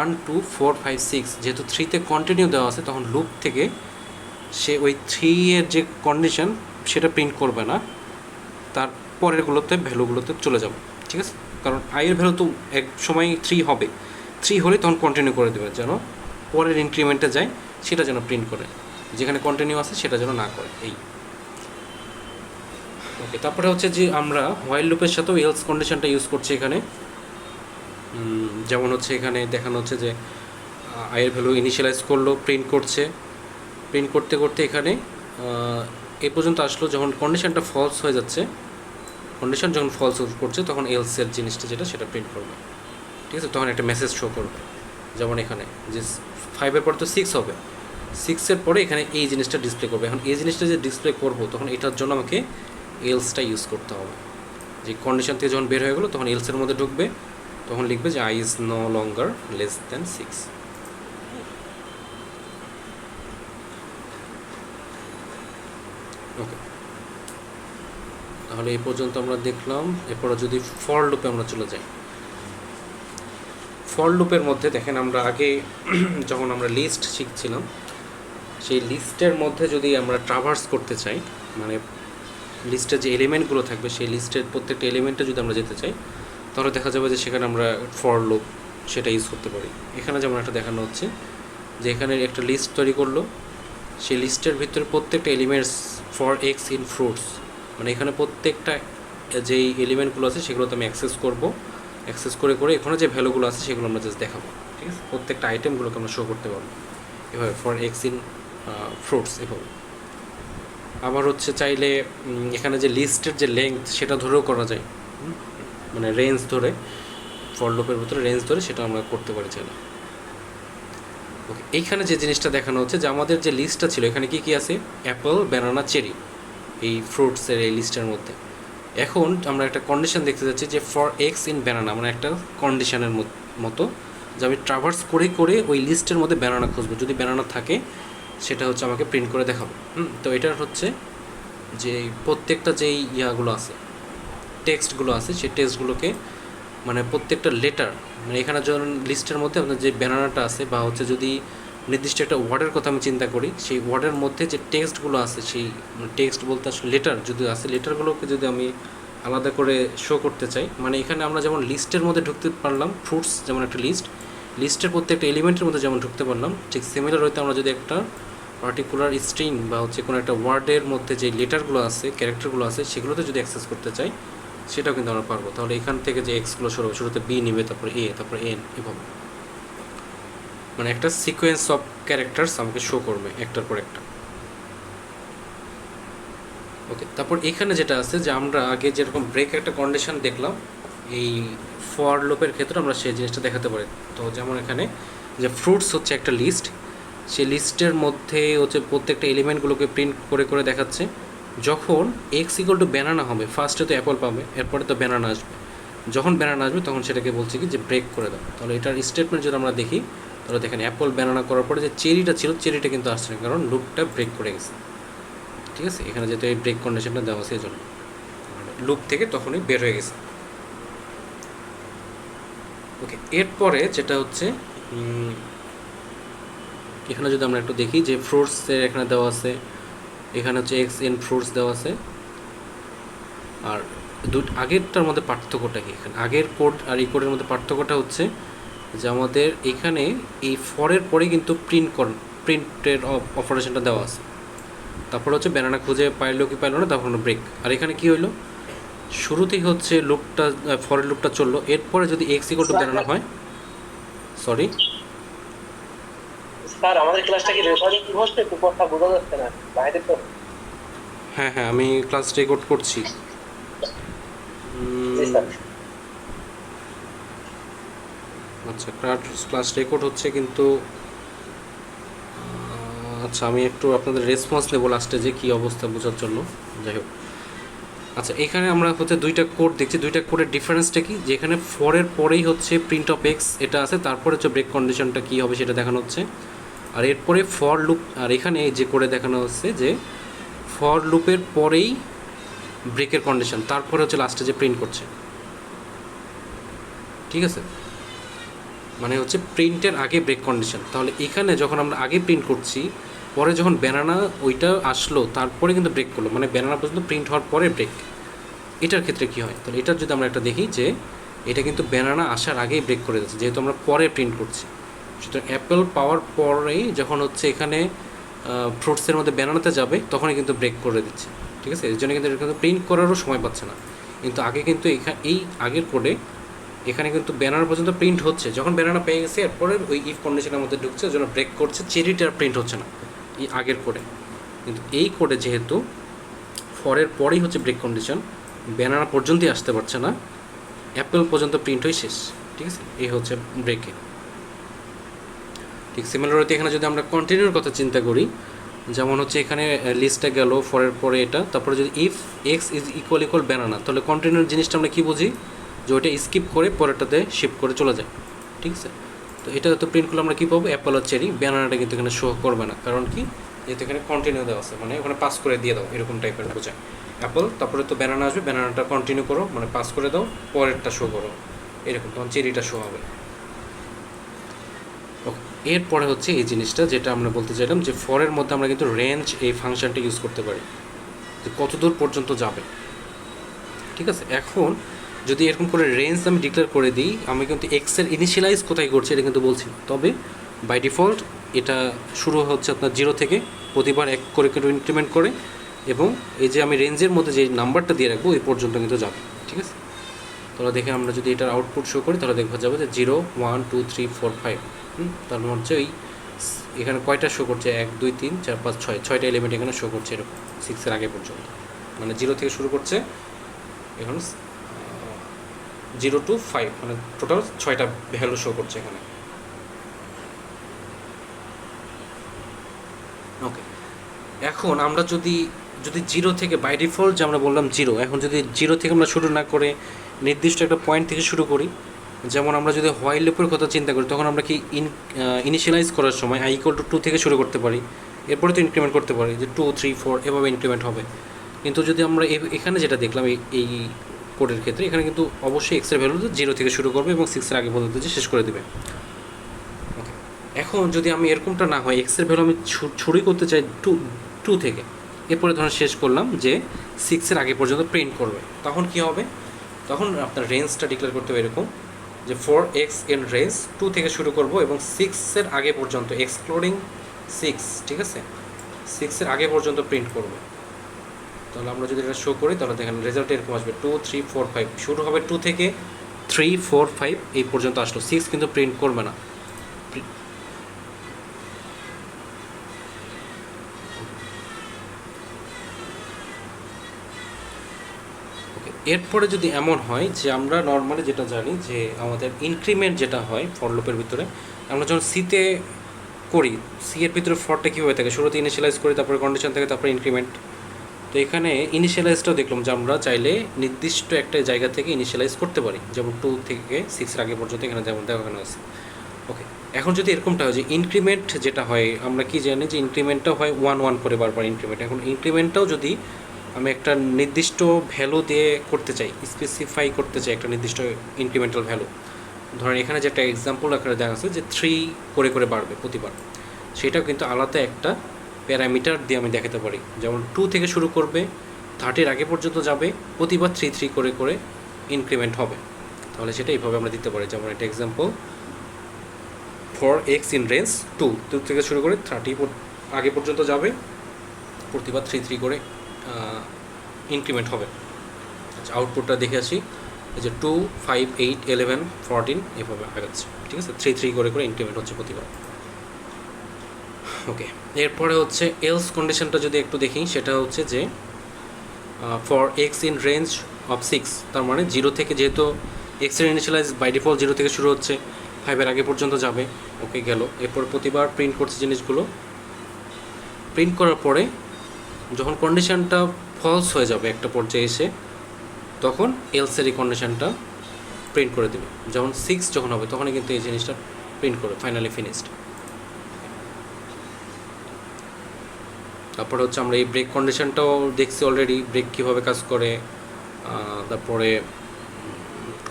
1 2 4 5 6, যেহেতু 3তে কন্টিনিউ দেওয়া আছে তখন লুপ থেকে সে ওই 3 এর যে কন্ডিশন সেটা প্রিন্ট করবে না, তার পরেরগুলোতে ভ্যালুগুলোতে চলে যাবে। ঠিক আছে, কারণ আইয়ের ভ্যালু তো এক সময় 3 হবে, 3 হলে তখন কন্টিনিউ করে দেবে, যেন পরের ইনক্রিমেন্টে যায় সেটা যেন প্রিন্ট করে, যেখানে কন্টিনিউ আছে সেটা যেন না করে, এই। ওকে, তারপরে হচ্ছে যে আমরা হোয়াইল লুপের সাথেও এলস কন্ডিশনটা ইউজ করছি এখানে। যেমন হচ্ছে এখানে দেখানো হচ্ছে যে আয়ের ভ্যালু ইনিশিয়ালাইজ করলো, প্রিন্ট করতে করতে এখানে এ পর্যন্ত আসলো, যখন কন্ডিশনটা ফলস হয়ে যাচ্ছে, কন্ডিশন যখন ফলস করছে তখন এলসের জিনিসটা যেটা সেটা প্রিন্ট করবে। ঠিক আছে, তখন একটা মেসেজ শো করবে। যেমন এখানে যে 5-এর পরে তো 6 হবে, 6-এর পরে এখানে এই জিনিসটা ডিসপ্লে করবে। এখন এই জিনিসটা যে ডিসপ্লে করবো তখন এটার জন্য আমাকে এলসটা ইউজ করতে হবে। যে কন্ডিশন থেকে যখন বের হয়ে গেলো তখন এলসের মধ্যে ঢুকবে, তখন লিখবে যে I is no longer less than 6। Okay, তাহলে এই পর্যন্ত আমরা দেখলাম। এরপরে যদি ফর লুপে আমরা চলে যাই, ফর লুপের মধ্যে দেখেন আমরা আগে যখন আমরা লিস্ট শিখছিলাম, সেই লিস্টের মধ্যে যদি আমরা ট্রাভার্স করতে চাই, মানে লিস্টের যে এলিমেন্টগুলো থাকবে সেই লিস্টের প্রত্যেকটা এলিমেন্টে যদি আমরা যেতে চাই, তাহলে দেখা যাবে যে সেখানে আমরা ফর লুপ সেটা ইউজ করতে পারি। এখানে যেমন একটা দেখানো হচ্ছে যে এখানে একটা লিস্ট তৈরি করলো, সেই লিস্টের ভিতরে প্রত্যেকটা elements for x in fruits, মানে এখানে প্রত্যেকটা যেই এলিমেন্টগুলো আছে সেগুলোতে আমি অ্যাক্সেস করব, অ্যাক্সেস করে করে এখানে যে ভ্যালুগুলো আছে সেগুলো আমরা জাস্ট দেখাবো। ঠিক আছে, প্রত্যেকটা আইটেমগুলোকে আমরা শো করতে পারবো এভাবে ফর এক্স ইন ফ্রুটস এভাবে। আবার হচ্ছে চাইলে এখানে যে লিস্টের যে লেংথ সেটা ধরেও করা যায়, মানে রেঞ্জ ধরে, ফর লুপের ভিতরে রেঞ্জ ধরে সেটা আমরা করতে পারি চাইলে। ওকে, এইখানে যে জিনিসটা দেখানো হচ্ছে যে আমাদের যে লিস্টটা ছিল এখানে কি কি আছে, অ্যাপল, ব্যানানা, চেরি, এই ফ্রুটসের এই লিস্টের মধ্যে। এখন আমরা একটা কন্ডিশন দেখতে যাচ্ছি যে ফর এক্স ইন ব্যানানা, মানে একটা কন্ডিশনের মতো যে আমি ট্রাভার্স করে করে ওই লিস্টের মধ্যে ব্যানানা খুঁজবো, যদি ব্যানানা থাকে সেটা হচ্ছে আমাকে প্রিন্ট করে দেখাবো। তো এটার হচ্ছে যে প্রত্যেকটা যেই ইয়াগুলো আছে, টেক্সটগুলো আছে, সেই টেক্সটগুলোকে মানে প্রত্যেকটা লেটার, মানে এখানে যখন লিস্টের মধ্যে আপনার যে ব্যানানাটা আছে বা হচ্ছে যদি নির্দিষ্ট একটা ওয়ার্ডের কথা আমি চিন্তা করি, সেই ওয়ার্ডের মধ্যে যে টেক্সটগুলো আছে, সেই টেক্সট বলতে আসলে লেটার যদি আছে, লেটারগুলোকে যদি আমি আলাদা করে শো করতে চাই, মানে এখানে আমরা যেমন লিস্টের মধ্যে ঢুকতে পারলাম, ফ্রুটস যেমন একটা লিস্টের প্রত্যেকটা এলিমেন্টের মধ্যে যেমন ঢুকতে পারলাম, ঠিক সিমিলার হইতে আমরা যদি একটা পার্টিকুলার স্ট্রিং বা হচ্ছে কোনো একটা ওয়ার্ডের মধ্যে যে লেটারগুলো আছে, ক্যারেক্টারগুলো আছে, সেগুলোতে যদি অ্যাক্সেস করতে চাই সেটাও কিন্তু আমরা পারবো। তাহলে এখান থেকে যে এক্সগুলো শুরুতে বি নিবে, তারপরে এ, তারপরে এন, এভাবে মানে একটা সিকোয়েন্স অফ ক্যারেক্টার্স আমাকে শো করবে একটার পর একটা। ওকে, তারপর এখানে যেটা আছে যে আমরা আগে যেরকম ব্রেক একটা কন্ডিশন দেখলাম এই ফর লুপের ক্ষেত্রে আমরা সেই জিনিসটা দেখাতে পারি। তো যেমন এখানে যে ফ্রুটস হচ্ছে একটা লিস্ট, সেই লিস্টের মধ্যে হচ্ছে প্রত্যেকটা এলিমেন্টগুলোকে প্রিন্ট করে করে দেখাচ্ছে। যখন এক্স ইকুয়াল টু ব্যানানা হবে, ফার্স্টে তো অ্যাপল পাবে, এরপরে তো ব্যানানা আসবে, যখন ব্যানানা আসবে তখন সেটাকে বলছে কি যে ব্রেক করে দাও। তাহলে এটার স্টেটমেন্ট যদি আমরা দেখি, তাহলে দেখেন অ্যাপল ব্যানানা করার পরে যে চেরিটা ছিল, চেরিটা কিন্তু আসছে না, কারণ লুপটা ব্রেক করে গেছে। ঠিক আছে, এখানে যেহেতু এই ব্রেক কন্ডিশনটা দেওয়া আছে এই জন্য লুপ থেকে তখনই বের হয়ে গেছে। ওকে, এরপরে যেটা হচ্ছে এখানে যদি আমরা একটু দেখি যে ফ্রুটসের এখানে দেওয়া আছে, এখানে হচ্ছে এক্স ইন ফ্রুটস দেওয়া আছে। আর আগেরটার মধ্যে পার্থক্যটা কি, এখানে আগের কোড আর এই কোডের মধ্যে পার্থক্যটা হচ্ছে যে আমাদের এখানে এই ফরের পরে কিন্তু প্রিন্টের অপারেশনটা দেওয়া আছে, তারপর হচ্ছে ব্যানানা খুঁজে পাইলো কি পাইলো না, তারপর ব্রেক। আর এখানে কি হইলো, শুরুতেই হচ্ছে লুপটা, ফরের লুপটা চললো, এরপরে যদি এক্স ইকুয়াল টু ব্যানানা হয়, সরি স্যার আমাদের ক্লাসটা কি রেকর্ডিং হচ্ছে? একটু কথা বোঝা যাচ্ছে না বাইরে তো। হ্যাঁ হ্যাঁ, আমি ক্লাস রেকর্ড করছি। জি স্যার। আচ্ছা, ক্লাস রেকর্ড হচ্ছে কিন্তু আচ্ছা আমি একটু আপনাদের রেসপন্স নেবো লাস্টে যে কী অবস্থা বোঝার জন্য। যাই হোক, আচ্ছা এখানে আমরা হচ্ছে দুইটা কোড দেখছি, দুইটা কোডের ডিফারেন্সটা কি, যে এখানে ফরের পরেই হচ্ছে প্রিন্ট অফ এক্স এটা আছে, তারপরে হচ্ছে ব্রেক কন্ডিশনটা কী হবে সেটা দেখানো হচ্ছে। আর এরপরে ফর লুপ, আর এখানে যে কোডে দেখানো হচ্ছে যে ফর লুপের পরেই ব্রেকের কন্ডিশন, তারপরে হচ্ছে লাস্টে যে প্রিন্ট করছে। ঠিক আছে, মানে হচ্ছে প্রিন্টের আগে ব্রেক কন্ডিশন। তাহলে এখানে যখন আমরা আগে প্রিন্ট করছি, পরে যখন ব্যানানা ওইটা আসলো তারপরে কিন্তু ব্রেক করলো, মানে ব্যানানা পর্যন্ত প্রিন্ট হওয়ার পরে ব্রেক। এটার ক্ষেত্রে কী হয়, তাহলে এটার যদি আমরা একটা দেখি যে এটা কিন্তু ব্যানানা আসার আগেই ব্রেক করে দিচ্ছে, যেহেতু আমরা পরে প্রিন্ট করছি। সুতরাং অ্যাপেল পাওয়ার পরেই যখন হচ্ছে এখানে ফ্রুটসের মধ্যে ব্যানানাতে যাবে তখনই কিন্তু ব্রেক করে দিচ্ছে। ঠিক আছে, এর জন্য কিন্তু এটা কিন্তু প্রিন্ট করারও সময় পাচ্ছে না। কিন্তু আগে কিন্তু এই আগের কোডে এখানে কিন্তু ব্যানার পর্যন্ত প্রিন্ট হচ্ছে, যখন ব্যানানা পেয়ে গেছে এরপরে ওই ইফ কন্ডিশনের মধ্যে ঢুকছে, ওই জন্য ব্রেক করছে, চেরিটার প্রিন্ট হচ্ছে না এই আগের কোডে। কিন্তু এই কোডে যেহেতু ফরের পরেই হচ্ছে ব্রেক কন্ডিশন, ব্যানানা পর্যন্তই আসতে পারছে না, অ্যাপেল পর্যন্ত প্রিন্ট হয়ে শেষ। ঠিক আছে, এই হচ্ছে ব্রেকে। ঠিক সিমিলারলি এখানে যদি আমরা কন্টিনিউর কথা চিন্তা করি, যেমন হচ্ছে এখানে লিস্টটা গেল ফরের পরে এটা, তারপরে যদি if x is equal banana, তাহলে কন্টিনিউর জিনিসটা আমরা কী বুঝি, যে ওইটা স্কিপ করে পরেরটাতে শিফট করে চলে যায়। ঠিক আছে, তো এটা তো প্রিন্ট করলে আমরা কী পাবো, অ্যাপল আর চেরি, ব্যানানাটা কিন্তু এখানে শো করবে না, কারণ কি, যেহেতু এখানে কন্টিনিউ দেওয়া আছে, মানে ওখানে পাস করে দিয়ে দাও এরকম টাইপের বোঝায়। অ্যাপল, তারপরে তো ব্যানানা আসবে, ব্যানানাটা কন্টিনিউ করো, মানে পাস করে দাও, পরেরটা শো করো, এরকম, তখন চেরিটা শো হবে। ওকে, এরপরে হচ্ছে এই জিনিসটা যেটা আমরা বলতে চাইলাম, যে ফরের মধ্যে আমরা কিন্তু রেঞ্জ এই ফাংশনটা ইউজ করতে পারি, যে কত দূর পর্যন্ত যাবে। ঠিক আছে, এখন যদি এরকম করে রেঞ্জ আমি ডিক্লেয়ার করে দিই, আমি কিন্তু এক্সের ইনিশিয়ালাইজ কোথায় করছি এটা কিন্তু বলছি না, তবে বাই ডিফল্ট এটা শুরু হচ্ছে আপনার 0 থেকে, প্রতিবার 1 করে ইনক্রিমেন্ট করে এবং এই যে আমি রেঞ্জের মধ্যে যে নাম্বারটা দিয়ে রাখবো এই পর্যন্ত কিন্তু যাবে, ঠিক আছে। তাহলে দেখে আমরা যদি এটার আউটপুট শো করি তাহলে দেখা যাবে যে 0 1 2 3 4 5, তার মানে হচ্ছে ওই এখানে কয়টা শো করছে 1 2 3 4 5 6 ছয়টা এলিমেন্ট এখানে শো করছে এরকম 6 এর আগে পর্যন্ত, মানে 0 থেকে শুরু করছে এখন 0 to 5, মানে টোটাল 6টা ভ্যালু শো করছে এখানে। ওকে, এখন আমরা যদি 0 থেকে বাই ডিফল্ট যে আমরা বললাম 0, এখন যদি 0 থেকে আমরা শুরু না করে নির্দিষ্ট একটা পয়েন্ট থেকে শুরু করি, যেমন আমরা যদি হোয়াইল লুপের কথা চিন্তা করি তখন আমরা কি ইনিশিয়ালাইজ করার সময় i = 2 থেকে শুরু করতে পারি, এরপরে তো ইনক্রিমেন্ট করতে পারি যে 2 3 4 এভাবে ইনক্রিমেন্ট হবে। কিন্তু যদি আমরা এখানে যেটা দেখলাম এই কোডের ক্ষেত্রে এখানে কিন্তু অবশ্যই এক্সের ভ্যালু 0 থেকে শুরু করবে এবং 6 এর আগে পর্যন্ত যে শেষ করে দেবে। ওকে, এখন যদি আমি এরকমটা না হয় এক্সের ভ্যালু আমি ছড়ি করতে চাই 2 থেকে, এরপরে ধরুন শেষ করলাম যে 6 এর আগে পর্যন্ত প্রিন্ট করবে, তখন কি হবে, তখন আপনার রেঞ্জটা ডিক্লেয়ার করতে হবে এরকম যে ফর এক্স ইন রেঞ্জ 2 থেকে শুরু করব এবং 6 এর আগে পর্যন্ত এক্সক্লুডিং 6, ঠিক আছে, 6 এর আগে পর্যন্ত প্রিন্ট করবে। তাহলে আমরা যদি এটা শো করি তাহলে দেখেন রেজাল্ট এরকম আসবে 2 3 4 5, শুরু হবে 2 থেকে 3 4 5 এই পর্যন্ত আসলো, 6 কিন্তু প্রিন্ট করবে না। এরপরে যদি এমন হয় যে আমরা নর্মালি যেটা জানি যে আমাদের ইনক্রিমেন্ট যেটা হয় ফর লুপের ভিতরে, আমরা যখন সিতে করি, সি এর ভিতরে ফরটা কীভাবে থাকে, শুরুতে ইনিশিয়ালাইজ করি, তারপরে কন্ডিশন থাকে, তারপরে ইনক্রিমেন্ট। তো এখানে ইনিশিয়ালাইজটাও দেখলাম যে আমরা চাইলে নির্দিষ্ট একটা জায়গা থেকে ইনিশিয়ালাইজ করতে পারি, যেমন 2 থেকে 6 এর আগে পর্যন্ত এখানে যেমন দেখানো আছে। ওকে, এখন যদি এরকমটা হয় যে ইনক্রিমেন্ট যেটা হয়, আমরা কি জানি যে ইনক্রিমেন্টটাও হয় 1 1 করে বারবার ইনক্রিমেন্ট, এখন ইনক্রিমেন্টটাও যদি আমি একটা নির্দিষ্ট ভ্যালু দিয়ে করতে চাই, স্পেসিফাই করতে চাই একটা নির্দিষ্ট ইনক্রিমেন্টাল ভ্যালু, ধরেন এখানে যে একটা এক্সাম্পল আকারে দেখা আছে যে 3 করে করে বাড়বে প্রতিবার, সেটাও কিন্তু আলাদা একটা প্যারামিটার দিয়ে আমি দেখাতে পারি, যেমন 2 থেকে শুরু করবে 30 আগে পর্যন্ত যাবে, প্রতিবার 3 3 করে করে ইনক্রিমেন্ট হবে। তাহলে সেটা এইভাবে আমরা দিতে পারি, যেমন একটা example for x in range 2 থেকে শুরু করে 30 আগে পর্যন্ত যাবে, প্রতিবার 3 3 করে ইনক্রিমেন্ট হবে। আচ্ছা, আউটপুটটা দেখে আসি, এই যে 2 5 8 11 14 এভাবে আগাচ্ছে, ঠিক আছে, 3 3 করে করে ইনক্রিমেন্ট হচ্ছে প্রতিবার। ওকে, এরপরে হচ্ছে এলস কন্ডিশনটা যদি একটু দেখি, সেটা হচ্ছে যে for x in range of 6, তার মানে 0 থেকে, যেহেতু এক্স এর ইনিশিয়ালাইজ বাই ডিফল্ট 0 থেকে শুরু হচ্ছে, 5 এর আগে পর্যন্ত যাবে। ওকে, গেল। এরপর প্রতিবার প্রিন্ট করছে জিনিসগুলো, প্রিন্ট করার পরে যখন কন্ডিশনটা ফলস হয়ে যাবে একটা পর্যায়ে এসে, তখন এলসের এই কন্ডিশনটা প্রিন্ট করে দেবে, যেমন 6 যখন হবে তখনই কিন্তু এই জিনিসটা প্রিন্ট করবে ফাইনালি ফিনিশড। তারপরে হচ্ছে আমরা এই ব্রেক কন্ডিশনটাও দেখছি অলরেডি, ব্রেক কীভাবে কাজ করে, তারপরে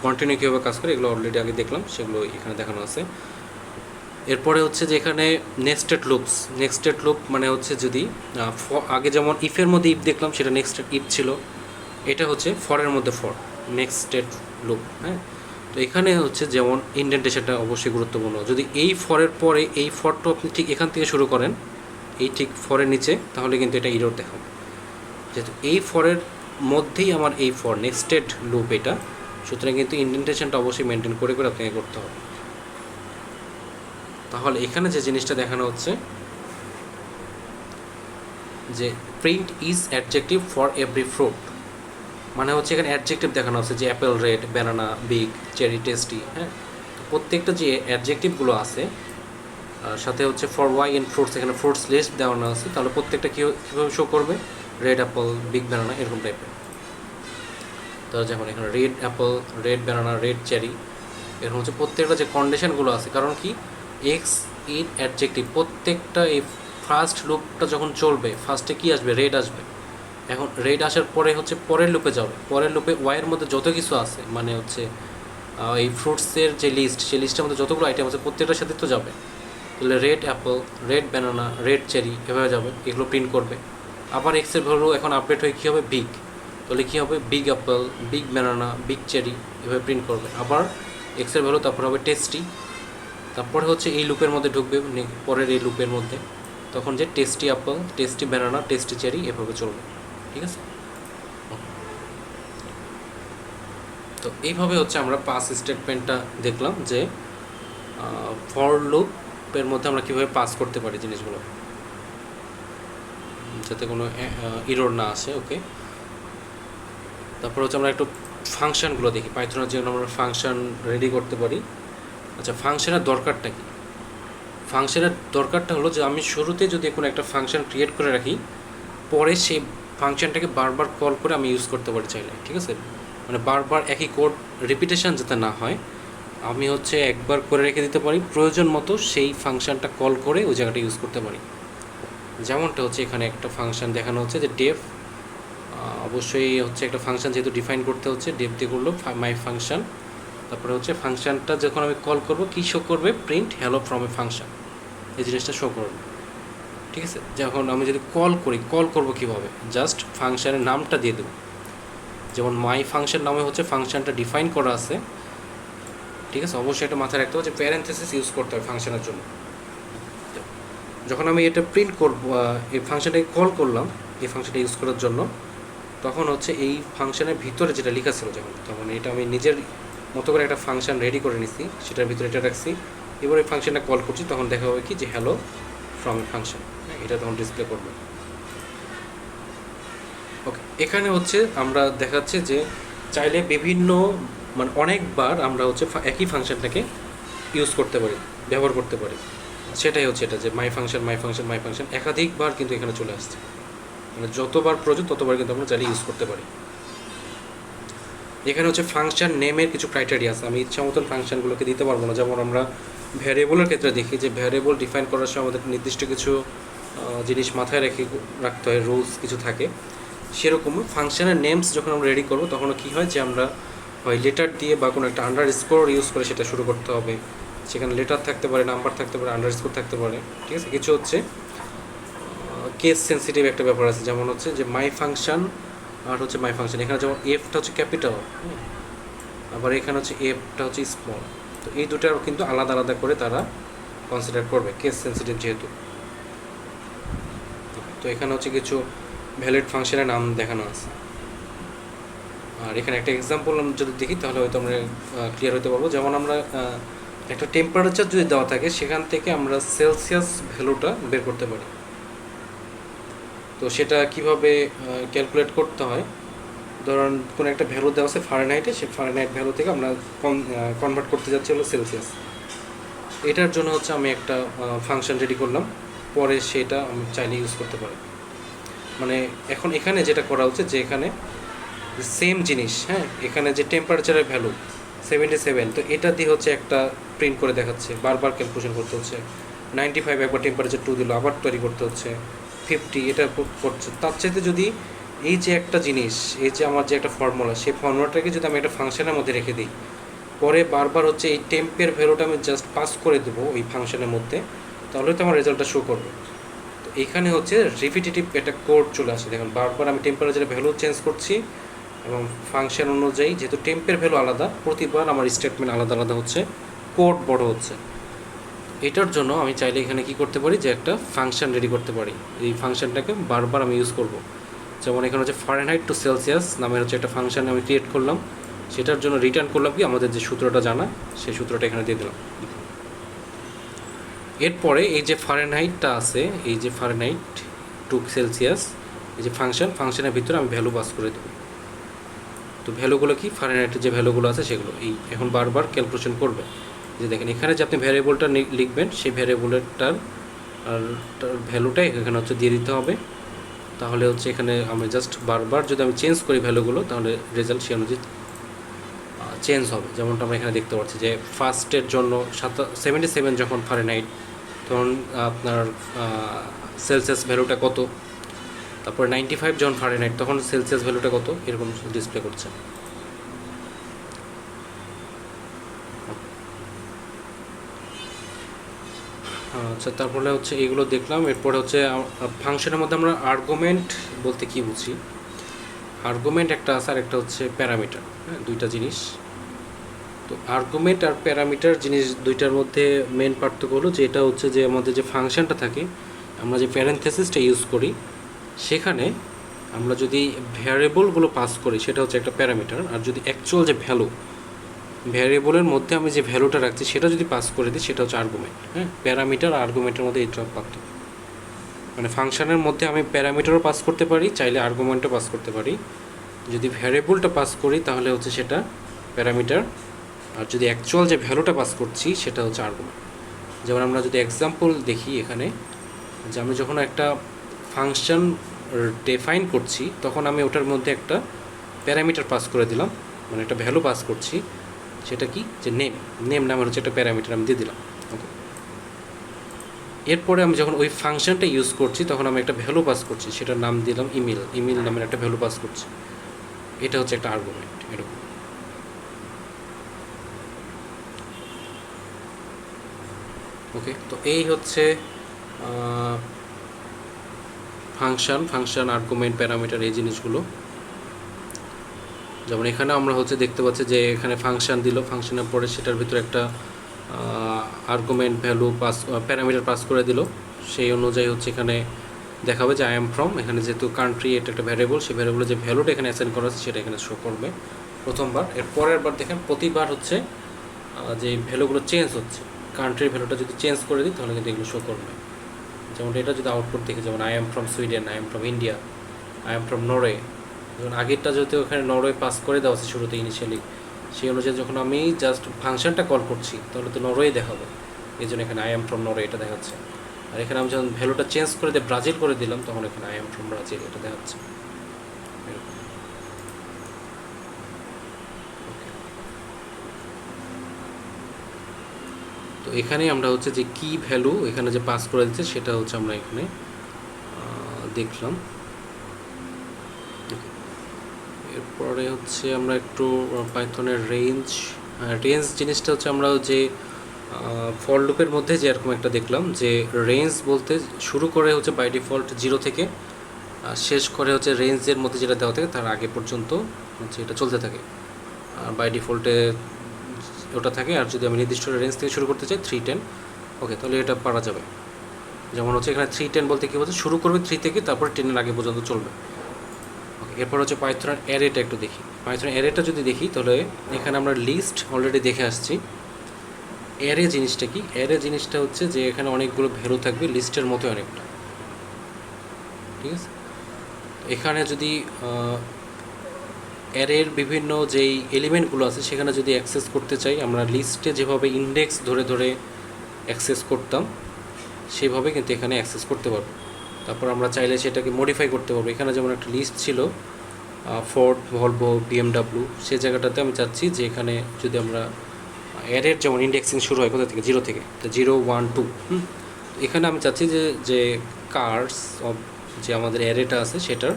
কন্টিনিউ কীভাবে কাজ করে, এগুলো অলরেডি আগে দেখলাম, সেগুলো এখানে দেখানো আছে। এরপরে হচ্ছে যে এখানে নেক্সটেড লুপ মানে হচ্ছে যদি আগে যেমন ইফের মধ্যে ইফ দেখলাম সেটা নেক্সটেড ইফ ছিল, এটা হচ্ছে ফরের মধ্যে ফর, নেক্সটেড লুপ। হ্যাঁ, তো এখানে হচ্ছে যেমন ইনডেন্টেশনটা অবশ্যই গুরুত্বপূর্ণ, যদি এই ফরের পরে এই ফরটা আপনি ঠিক এখান থেকে শুরু করেন, এই ঠিক ফরের নিচে, তাহলে কিন্তু এটা ইরর দেখাবে, যেহেতু এই ফরের মধ্যেই আমার এই ফর নেক্সটেড লুপ এটা, সুতরাং কিন্তু ইনডেন্টেশনটা অবশ্যই মেনটেন করে করে আপনাকে করতে হবে। তাহলে এখানে যে জিনিসটা দেখানো হচ্ছে যে print is adjective for every fruit, মানে হচ্ছে এখানে অ্যাডজেক্টিভ দেখানো আছে যে Apple red, banana big, cherry tasty. হ্যাঁ, প্রত্যেকটা যে অ্যাডজেক্টিভগুলো আছে সাথে হচ্ছে ফর ওয়াই ইন ফ্রুটস, এখানে ফ্রুটস লিস্ট দেওয়ানো আছে, তাহলে প্রত্যেকটা কীভাবে শো করবে, রেড অ্যাপল, বিগ ব্যানানা, এরকম টাইপের। তো যেমন এখানে red Apple, red banana, red cherry, এরকম হচ্ছে প্রত্যেকটা যে কন্ডিশনগুলো আছে, কারণ কি এক্স ইন অ্যাডজেক্টিভ, প্রত্যেকটা এই ফার্স্ট লুপটা যখন চলবে ফার্স্টে কী আসবে, রেড আসবে। এখন রেড আসার পরে হচ্ছে পরের লুপে যাবে, পরের লুপে ওয়াইয়ের মধ্যে যত কিছু আছে, মানে হচ্ছে এই ফ্রুটসের যে লিস্ট, সেই লিস্টের মধ্যে যতগুলো আইটেম আছে প্রত্যেকটার সাথে তো যাবে, তাহলে red Apple, red banana, red cherry এভাবে যাবে, এগুলো প্রিন্ট করবে। আবার এক্সের ভ্যালু এখন আপডেট হয়ে কী হবে, বিগ, তাহলে কী হবে, big Apple, big banana, big cherry এভাবে প্রিন্ট করবে। আবার এক্সের ভ্যালু তারপর হবে টেস্টি, তারপরে হচ্ছে এই লুপের মধ্যে ঢুকবে, পরের এই লুপের মধ্যে, তখন যে tasty Apple, tasty banana, tasty cherry এভাবে চলবে। ঠিক আছে। তো এইভাবে হচ্ছে আমরা পাস স্টেটমেন্টটা দেখলাম যে ফর লুপের মধ্যে আমরা কীভাবে পাস করতে পারি জিনিসগুলো যাতে কোনো ইরর না আসে। ওকে, তারপর হচ্ছে আমরা একটু ফাংশানগুলো দেখি, পাইথনের জন্য আমরা ফাংশন রেডি করতে পারি। আচ্ছা, ফাংশনের দরকারটা কি? ফাংশনের দরকারটা হলো যে আমি শুরুতে যদি কোনো একটা ফাংশন ক্রিয়েট করে রাখি, পরে সেই ফাংশনটাকে বারবার কল করে আমি ইউজ করতে পারি চাইলে, ঠিক আছে। মানে বারবার একই কোড রিপিটেশন যাতে না হয়, আমি হচ্ছে একবার করে রেখে দিতে পারি, প্রয়োজন মতো সেই ফাংশনটা কল করে ওই জায়গাটা ইউজ করতে পারি। যেমনটা হচ্ছে এখানে একটা ফাংশন দেখানো হচ্ছে যে ডেফ, অবশ্যই হচ্ছে একটা ফাংশন যেহেতু ডিফাইন করতে হচ্ছে, ডেফ দিয়ে করলো মাই ফাংশন। তারপরে হচ্ছে ফাংশনটা যখন আমি কল করব কী শো করবে, print hello from a function, এই জিনিসটা শো করবে, ঠিক আছে। যখন আমি যদি কল করি, কল করব কীভাবে, জাস্ট ফাংশনের নামটা দিয়ে দেবো। যেমন মাই ফাংশন নামে হচ্ছে ফাংশনটা ডিফাইন করা আছে, ঠিক আছে। অবশ্যই এটা মাথায় রাখতে হবে যে প্যারেন্থেসিস ইউজ করতে হবে ফাংশনের জন্য। যখন আমি এটা প্রিন্ট করব, এই ফাংশনটাকে কল করলাম এই ফাংশনটা ইউজ করার জন্য, তখন হচ্ছে এই ফাংশনের ভিতরে যেটা লেখা ছিল, তখন এটা আমি নিজের মতো করে একটা ফাংশন রেডি করে নিছি, সেটার ভিতরে এটা রাখছি। এবার এই ফাংশনটা কল করছি, তখন দেখা হবে কি যে হ্যালো ফ্রম এ ফাংশন, এটা তখন ডিসপ্লে করবে। ওকে, এখানে হচ্ছে আমরা দেখাচ্ছে যে চাইলে বিভিন্ন মানে অনেকবার আমরা হচ্ছে একই ফাংশনটাকে ইউজ করতে পারি, ব্যবহার করতে পারি। সেটাই হচ্ছে এটা যে মাই ফাংশন মাই ফাংশন মাই ফাংশন একাধিকবার কিন্তু এখানে চলে আসছে, মানে যতবার প্রয়োজন ততবার কিন্তু আমরা চাইলে ইউজ করতে পারি। এখানে হচ্ছে ফাংশন নেমের কিছু ক্রাইটেরিয়া আছে, আমি ইচ্ছা মতন ফাংশনগুলোকে দিতে পারবো না। যেমন আমরা ভ্যারিয়েবলের ক্ষেত্রে দেখি যে ভ্যারিয়েবল ডিফাইন করার সময় আমাদের নির্দিষ্ট কিছু জিনিস মাথায় রাখতে হয়, রুলস কিছু থাকে। সেরকম ফাংশনের নেমস যখন আমরা রেডি করবো, তখন কী হয় যে আমরা হয় লেটার দিয়ে বা কোনো একটা আন্ডারস্কোর ইউজ করে সেটা শুরু করতে হবে। সেখানে লেটার থাকতে পারে, নাম্বার থাকতে পারে, আন্ডারস্কোর থাকতে পারে, ঠিক আছে। কিছু হচ্ছে কেস সেন্সিটিভ একটা ব্যাপার আছে, যেমন হচ্ছে যে মাই ফাংশন আর হচ্ছে মাই ফাংশন, এখানে যেমন এফটা হচ্ছে ক্যাপিটাল, আবার এখানে হচ্ছে এফটা হচ্ছে স্মল। তো এই দুটার কিন্তু আলাদা আলাদা করে তারা কনসিডার করবে, কেস সেন্সিটিভ যেহেতু। তো এখানে হচ্ছে কিছু ভ্যালিড ফাংশনের নাম দেখানো আছে। আর এখানে একটা এক্সাম্পল যদি দেখি তাহলে হয়তো আমরা ক্লিয়ার হতে পারবো। যেমন আমরা একটা টেম্পারেচার যদি দেওয়া থাকে, সেখান থেকে আমরা সেলসিয়াস ভ্যালুটা বের করতে পারি। তো সেটা কিভাবে ক্যালকুলেট করতে হয়, ধরুন কোনো একটা ভ্যালু দেওয়া আছে ফারেনহাইটে, সেই ফারেনহাইট ভ্যালু থেকে আমরা কনভার্ট করতে যাচ্ছি হলো সেলসিয়াস। এটার জন্য হচ্ছে আমি একটা ফাংশন রেডি করলাম, পরে সেটা আমি চাইলে ইউজ করতে পারি। মানে এখন এখানে যেটা করা হচ্ছে যে এখানে সেম জিনিস, হ্যাঁ, এখানে যে টেম্পারেচারের ভ্যালু 77, তো এটা দিয়ে হচ্ছে একটা প্রিন্ট করে দেখাচ্ছে, বারবার ক্যালকুলেশন করতে হচ্ছে। 95 একবার টেম্পারেচার 2 দিল, আবার তৈরি করতে হচ্ছে। 50 এটা করছে। তার চাইতে যদি এই যে একটা জিনিস, এই যে আমার যে একটা ফর্মুলা, সেই ফর্মুলাটাকে যদি আমি একটা ফাংশনের মধ্যে রেখে দিই, পরে বারবার হচ্ছে এই টেম্পের ভ্যালুটা আমি জাস্ট পাস করে দেবো ওই ফাংশনের মধ্যে, তাহলে তো আমার রেজাল্টটা শো করবে। তো এখানে হচ্ছে রিপিটেটিভ একটা কোড চলে আসে, দেখুন বারবার আমি টেম্পারেচারের ভ্যালু চেঞ্জ করছি, এবং ফাংশন অনুযায়ী যেহেতু টেম্পের ভ্যালু আলাদা, প্রতিবার আমার স্টেটমেন্ট আলাদা আলাদা হচ্ছে, কোড বড় হচ্ছে। এটার জন্য আমি চাইলে এখানে কি করতে পারি যে একটা ফাংশন রেডি করতে পারি, এই ফাংশনটাকে বারবার আমি ইউজ করব। যেমন এখানে হচ্ছে ফারেনহাইট টু সেলসিয়াস নামের হচ্ছে একটা ফাংশন আমি ক্রিয়েট করলাম, সেটার জন্য রিটার্ন করলাম কি আমাদের যে সূত্রটা জানা, সেই সূত্রটা এখানে দিয়ে দিলাম। এরপরে এই যে ফারেনহাইটটা আছে, এই যে ফারেনহাইট টু সেলসিয়াস, এই যে ফাংশনের ভিতরে আমি ভ্যালু পাস করে দেবো। তো ভ্যালুগুলো কি, ফারেনহাইটের যে ভ্যালুগুলো আছে সেগুলো এই এখন বারবার ক্যালকুলেশন করবে। যে দেখেন এখানে যে আপনি ভ্যারিয়েবলটা লিখবেন, সেই ভ্যারিয়েবলটার আর ভ্যালুটাই এখানে হচ্ছে দিয়ে দিতে হবে। তাহলে হচ্ছে এখানে আমি জাস্ট বারবার যদি আমি চেঞ্জ করি ভ্যালুগুলো, তাহলে রেজাল্ট সে অনুযায়ী চেঞ্জ হবে। যেমনটা আমরা এখানে দেখতে পাচ্ছি যে ফার্স্টের জন্য 77 যখন ফারেনহাইট, তখন আপনার সেলসিয়াস ভ্যালুটা কত, তারপর 95 যখন ফারেনহাইট, তখন সেলসিয়াস ভ্যালুটা কত, এরকম ডিসপ্লে করছে। আচ্ছা, তারপরে হচ্ছে এইগুলো দেখলাম। এরপরে হচ্ছে ফাংশনের মধ্যে আমরা আর্গুমেন্ট বলতে কি বুঝি। আর্গুমেন্ট একটা আছে আর একটা হচ্ছে প্যারামিটার, হ্যাঁ, দুইটা জিনিস। তো আর্গুমেন্ট আর প্যারামিটার জিনিস দুইটার মধ্যে মেন পার্থক্য হলো যে এটা হচ্ছে যে আমাদের যে ফাংশনটা থাকে, আমরা যে প্যারেনথেসিসটা ইউজ করি, সেখানে আমরা যদি ভ্যারিয়েবলগুলো পাস করি সেটা হচ্ছে একটা প্যারামিটার, আর যদি অ্যাকচুয়াল যে ভ্যারিয়েবলের মধ্যে আমি যে ভ্যালুটা রাখছি সেটা যদি পাস করে দিই সেটা হচ্ছে আর্গুমেন্ট। হ্যাঁ, প্যারামিটার আর আর্গুমেন্টের মধ্যে এইটা পার্থক্য। মানে ফাংশনের মধ্যে আমি প্যারামিটারও পাস করতে পারি, চাইলে আর্গুমেন্টও পাস করতে পারি। যদি ভ্যারিয়েবলটা পাস করি তাহলে হচ্ছে সেটা প্যারামিটার, আর যদি অ্যাকচুয়াল যে ভ্যালুটা পাস করছি সেটা হচ্ছে আর্গুমেন্ট। যেমন আমরা যদি এক্সাম্পল দেখি এখানে, যে আমি যখন একটা ফাংশন ডিফাইন করছি তখন আমি ওটার মধ্যে একটা প্যারামিটার পাস করে দিলাম, মানে একটা ভ্যালু পাস করছি। সেটা কি, যে নেম নামের হচ্ছে একটা প্যারামিটার আমি দিয়ে দিলাম। ওকে, এরপরে আমি যখন ওই ফাংশনটা ইউজ করছি তখন আমি একটা ভ্যালু পাস করছি, সেটার নাম দিলাম ইমেল নামের একটা ভ্যালু পাস করছি। এটা হচ্ছে একটা আর্গুমেন্ট। এরকম। ওকে, তো এই হচ্ছে ফাংশন আর্গুমেন্ট প্যারামিটার এই জিনিসগুলো। যেমন এখানে আমরা হচ্ছে দেখতে পাচ্ছি যে এখানে ফাংশন দিল, ফাংশনের পরে সেটার ভিতরে একটা argument value pass parameter pass করে দিল। সেই অনুযায়ী হচ্ছে এখানে দেখাবে যে আই এম ফ্রম, এখানে যেহেতু কান্ট্রি এটা একটা ভ্যারিয়েবল, সেই ভ্যারিয়েবলের যে ভ্যালুটা এখানে অ্যাসাইন করা আছে সেটা এখানে শো করবে প্রথমবার। এর পরের বার দেখেন প্রতিবার হচ্ছে যে ভ্যালুগুলো চেঞ্জ হচ্ছে, কান্ট্রির ভ্যালুটা যদি চেঞ্জ করে দিই তাহলে কিন্তু এগুলো শো করবে। যেমন এটা যদি আউটপুট দেখি, যেমন I am from Sweden, I am from India, I am from Norway. যেমন আগেরটা যেহেতু ওখানে নরওয়ে পাস করে দেওয়া আছে শুরুতে ইনিশিয়ালি, সেই অনুযায়ী যখন আমি জাস্ট ফাংশনটা কল করছি তাহলে তো নরওয়ে দেখাবে, এই জন্য এখানে আই এম ফ্রম নরওয়ে এটা দেখাচ্ছে। আর এখানে আমি যখন ভ্যালুটা চেঞ্জ করে দিয়ে ব্রাজিল করে দিলাম তখন এখানে আই এম ফ্রম ব্রাজিল এটা দেখাচ্ছে। তো এখানে আমরা হচ্ছে যে কি ভ্যালু এখানে যে পাস করে দিচ্ছে সেটা হচ্ছে আমরা এখানে দেখলাম। এরপরে হচ্ছে আমরা একটু পাইথনের রেঞ্জ জিনিসটা হচ্ছে আমরা যে ফর লুপের মধ্যে যে এরকম একটা দেখলাম যে রেঞ্জ বলতে শুরু করে হচ্ছে বাই ডিফল্ট 0 থেকে শেষ করে হচ্ছে রেঞ্জের মধ্যে যেটা দেওয়া থাকে তার আগে পর্যন্ত হচ্ছে এটা চলতে থাকে। আর বাই ডিফল্টে ওটা থাকে, আর যদি আমি নির্দিষ্ট রেঞ্জ থেকে শুরু করতে চাই 310, ওকে, তাহলে এটা পারা যাবে। যেমন হচ্ছে এখানে 310 বলতে কী বলছে, শুরু করবে 3 থেকে, তারপর 10-এর আগে পর্যন্ত চলবে। ওকে, এরপর হচ্ছে পাইথনের অ্যারেটা একটু দেখি। পাইথনের অ্যারেটা যদি দেখি তাহলে এখানে আমরা লিস্ট অলরেডি দেখে আসছি। অ্যারে জিনিসটা কি, অ্যারে জিনিসটা হচ্ছে যে এখানে অনেকগুলো ভ্যালু থাকবে লিস্টের মতো অনেকটা, ঠিক আছে। এখানে যদি অ্যারের বিভিন্ন যেই এলিমেন্টগুলো আছে সেখানে যদি অ্যাক্সেস করতে চাই, আমরা লিস্টে যেভাবে ইন্ডেক্স ধরে ধরে অ্যাক্সেস করতাম সেভাবে কিন্তু এখানে অ্যাক্সেস করতে পারবো। তারপর আমরা চাইলে সেটাকে মডিফাই করতে পারবো। এখানে যেমন একটা লিস্ট ছিল ফোর্ড, ভলভো, বিএমডাব্লিউ, সেই জায়গাটাতে আমি চাচ্ছি যে এখানে যদি আমরা অ্যারের যেমন ইন্ডেক্সিং শুরু হয় কোথা থেকে, 0 থেকে, তো 0, 1, 2, এখানে আমি চাচ্ছি যে কার্স অফ যে আমাদের অ্যারেটা আছে সেটার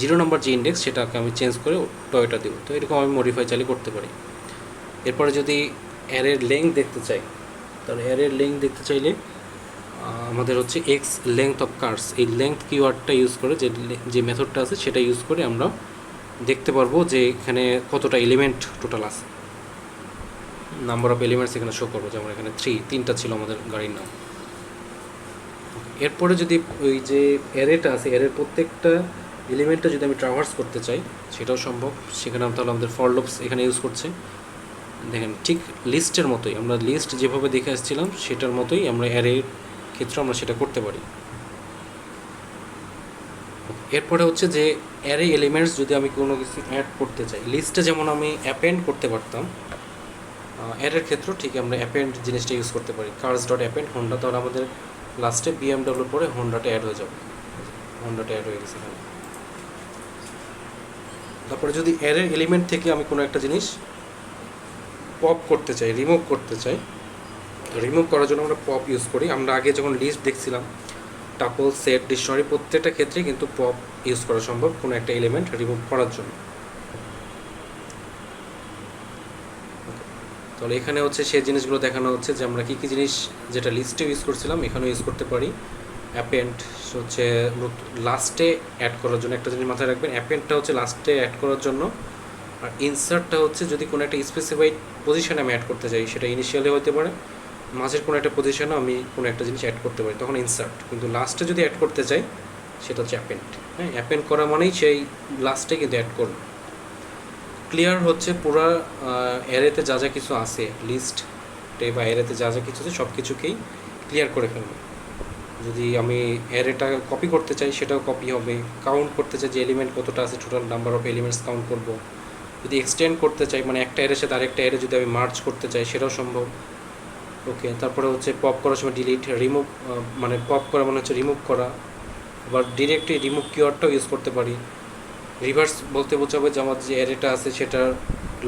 0 নম্বর যে ইন্ডেক্স সেটাকে আমি চেঞ্জ করে টয়টা দেবো। তো এরকম আমি মডিফাই চাইলে করতে পারি। এরপরে যদি অ্যারের লেংথ দেখতে চাই, তাহলে অ্যারের লেংথ দেখতে চাইলে আমাদের হচ্ছে এক্স লেংথ অফ কার্স, এই লেংথ কিওয়ার্ডটা ইউজ করে যে মেথডটা আছে সেটা ইউজ করে আমরা দেখতে পারবো যে এখানে কতটা এলিমেন্ট টোটাল আছে, নাম্বার অফ এলিমেন্টস এখানে শো করবো। যেমন এখানে 3টা ছিল আমাদের গাড়ির নাম। এরপরে যদি ওই যে অ্যারেটা আছে, অ্যারের প্রত্যেকটা এলিমেন্টটা যদি আমি ট্রাভার্স করতে চাই সেটাও সম্ভব। সেখানে তাহলে আমাদের ফর লুপস এখানে ইউজ করছে। দেখেন ঠিক লিস্টের মতোই, আমরা লিস্ট যেভাবে দেখে আসছিলাম সেটার মতোই আমরা অ্যারের ক্ষেত্রে আমরা সেটা করতে পারি। এরপরে হচ্ছে যে অ্যারে এলিমেন্টস যদি আমি কোনো কিছু অ্যাড করতে চাই, লিস্টে যেমন আমি অ্যাপেন্ড করতে পারতাম, অ্যারের ক্ষেত্রে ঠিক আমরা অ্যাপেন্ড জিনিসটা ইউজ করতে পারি। কার্স ডট অ্যাপেন্ড হোন্ডা, তাহলে আমাদের লাস্টে বিএমডাব্লিউর পরে হোন্ডাটা অ্যাড হয়ে যাবে, হোন্ডাটা অ্যাড হয়ে গেছে এখানে। তারপরে যদি অ্যারের এলিমেন্ট থেকে আমি কোনো একটা জিনিস পপ করতে চাই, রিমুভ করতে চাই, রিমুভ করার জন্য আমরা পপ ইউজ করি। আমরা আগে যখন লিস্ট দেখছিলাম টাপল, সেট, ডিকশনারি, প্রত্যেকটা ক্ষেত্রে কিন্তু পপ ইউজ করা সম্ভব কোনো একটা এলিমেন্ট রিমুভ করার জন্য। তাহলে এখানে হচ্ছে সেই জিনিসগুলো দেখানো হচ্ছে যে আমরা কী কী জিনিস যেটা লিস্টে ইউজ করছিলাম এখানেও ইউজ করতে পারি। অ্যাপেন্ড হচ্ছে লাস্টে অ্যাড করার জন্য, একটা জিনিস মাথায় রাখবেন, অ্যাপেন্ডটা হচ্ছে লাস্টে অ্যাড করার জন্য, আর ইনসার্টটা হচ্ছে যদি কোনো একটা স্পেসিফাইড পজিশনে আমি অ্যাড করতে চাই, সেটা ইনিশিয়ালি হতে পারে, মাঝের কোনো একটা পজিশনে আমি কোনো একটা জিনিস অ্যাড করতে পারি, তখন ইনসার্ট। কিন্তু লাস্টে যদি অ্যাড করতে চাই সেটা হচ্ছে অ্যাপেন্ড। হ্যাঁ, অ্যাপেন্ড করা মানেই সেই লাস্টে কিন্তু অ্যাড করবে। ক্লিয়ার হচ্ছে পুরা অ্যারেতে যা যা কিছু আছে, লিস্টে বা অ্যারেতে যা যা কিছু আছে সব কিছুকেই ক্লিয়ার করে ফেলবে। যদি আমি অ্যারেটা কপি করতে চাই সেটাও কপি হবে, কাউন্ট করতে চাই যে এলিমেন্ট কতটা আছে, total number of elements count করব। যদি এক্সটেন্ড করতে চাই মানে একটা অ্যারের সাথে আরেকটা অ্যারে যদি আমি মার্জ করতে চাই সেটাও সম্ভব। ওকে, তারপরে হচ্ছে পপ করার সময় ডিলিট, রিমুভ, মানে পপ করা মানে হচ্ছে রিমুভ করা, আবার ডিরেক্টলি রিমুভ কিওয়ার্ডটাও ইউজ করতে পারি। রিভার্স বলতে বোঝাবে যে আমার যে অ্যারেটা আছে সেটা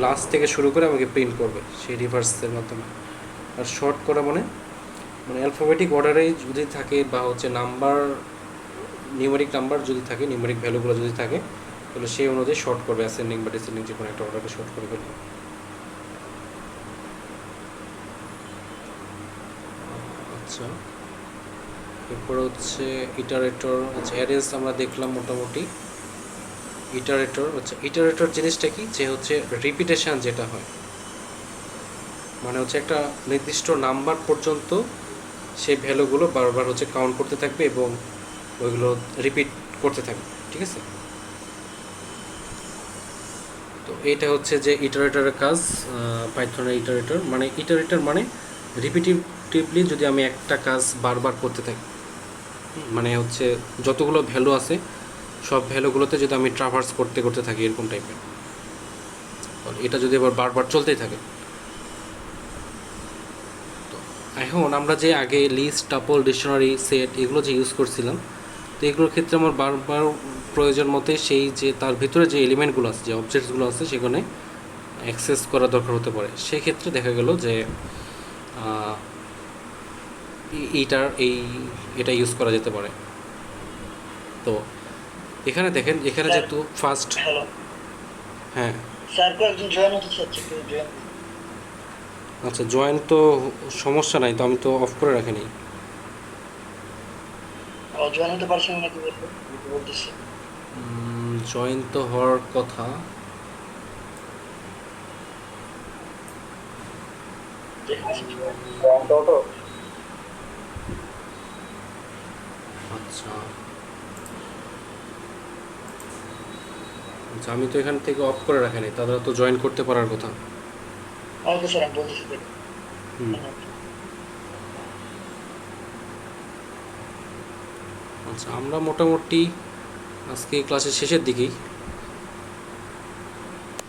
লাস্ট থেকে শুরু করে আমাকে প্রিন্ট করবে সেই রিভার্সের মাধ্যমে। আর শর্ট করা মানে মানে অ্যালফাবেটিক অর্ডারেই যদি থাকে বা হচ্ছে নাম্বার, নিউমেরিক নাম্বার যদি থাকে, নিউমেরিক ভ্যালুগুলো যদি থাকে তাহলে সেই অনুযায়ী শর্ট করবে, অ্যাসেন্ডিং বা ডিসেন্ডিং যে কোনো একটা অর্ডারে শর্ট করে ফেলবে। আচ্ছা, এরপর হচ্ছে ইটারেটর। আচ্ছা, অ্যারেস আমরা দেখলাম মোটামুটি। ইটারেটর, আচ্ছা ইটারেটর জিনিসটা কি, যে হচ্ছে রিপিটেশন যেটা হয়, মানে হচ্ছে একটা নির্দিষ্ট নাম্বার পর্যন্ত সেই ভ্যালুগুলো বারবার হচ্ছে কাউন্ট করতে থাকবে এবং ওইগুলো রিপিট করতে থাকবে। ঠিক আছে, তো এইটা হচ্ছে যে ইটারেটরের কাজ। পাইথনের ইটারেটর মানে, ইটারেটর মানে রিপিটিভলি যদি আমি একটা কাজ বারবার করতে থাকি, মানে হচ্ছে যতগুলো ভ্যালু আছে সব ভ্যালুগুলোতে যদি আমি ট্রাভার্স করতে করতে থাকি এরকম টাইপের, এটা যদি আবার বারবার চলতেই থাকে। তো এখন আমরা যে আগে লিস্ট, টাপল, ডিকশনারি, সেট এগুলো যে ইউজ করছিলাম, তো এগুলোর ক্ষেত্রে আমার বারবার প্রয়োজন মতে সেই যে তার ভিতরে যে এলিমেন্টগুলো আছে, যে অবজেক্টসগুলো আছে সেখানে অ্যাক্সেস করা দরকার হতে পারে। সেক্ষেত্রে দেখা গেল যে এটা ইউজ করা যেতে পারে। তো এখানে দেখেন, এখানে যেহেতু ফার্স্ট, হ্যালো হ্যাঁ স্যার, একজন জয়েন হতে চাচ্ছে, কেউ জয়েন? আচ্ছা, জয়েন তো সমস্যা নাই, তো আমি তো অফ করে রাখিনি। জয়েন হতে পারছেন নাকি বলবো, বলতেছি। জয়েন তো হওয়ার কথা। আচ্ছা আচ্ছা, আমি তো এখান থেকে অফ করে রাখিনি, তারা তো জয়েন করতে পারার কথা। ওকে স্যার, আমি বলতেছি দেখুন। হুম, আচ্ছা আমরা মোটামুটি আজকে ক্লাসের শেষের দিকেই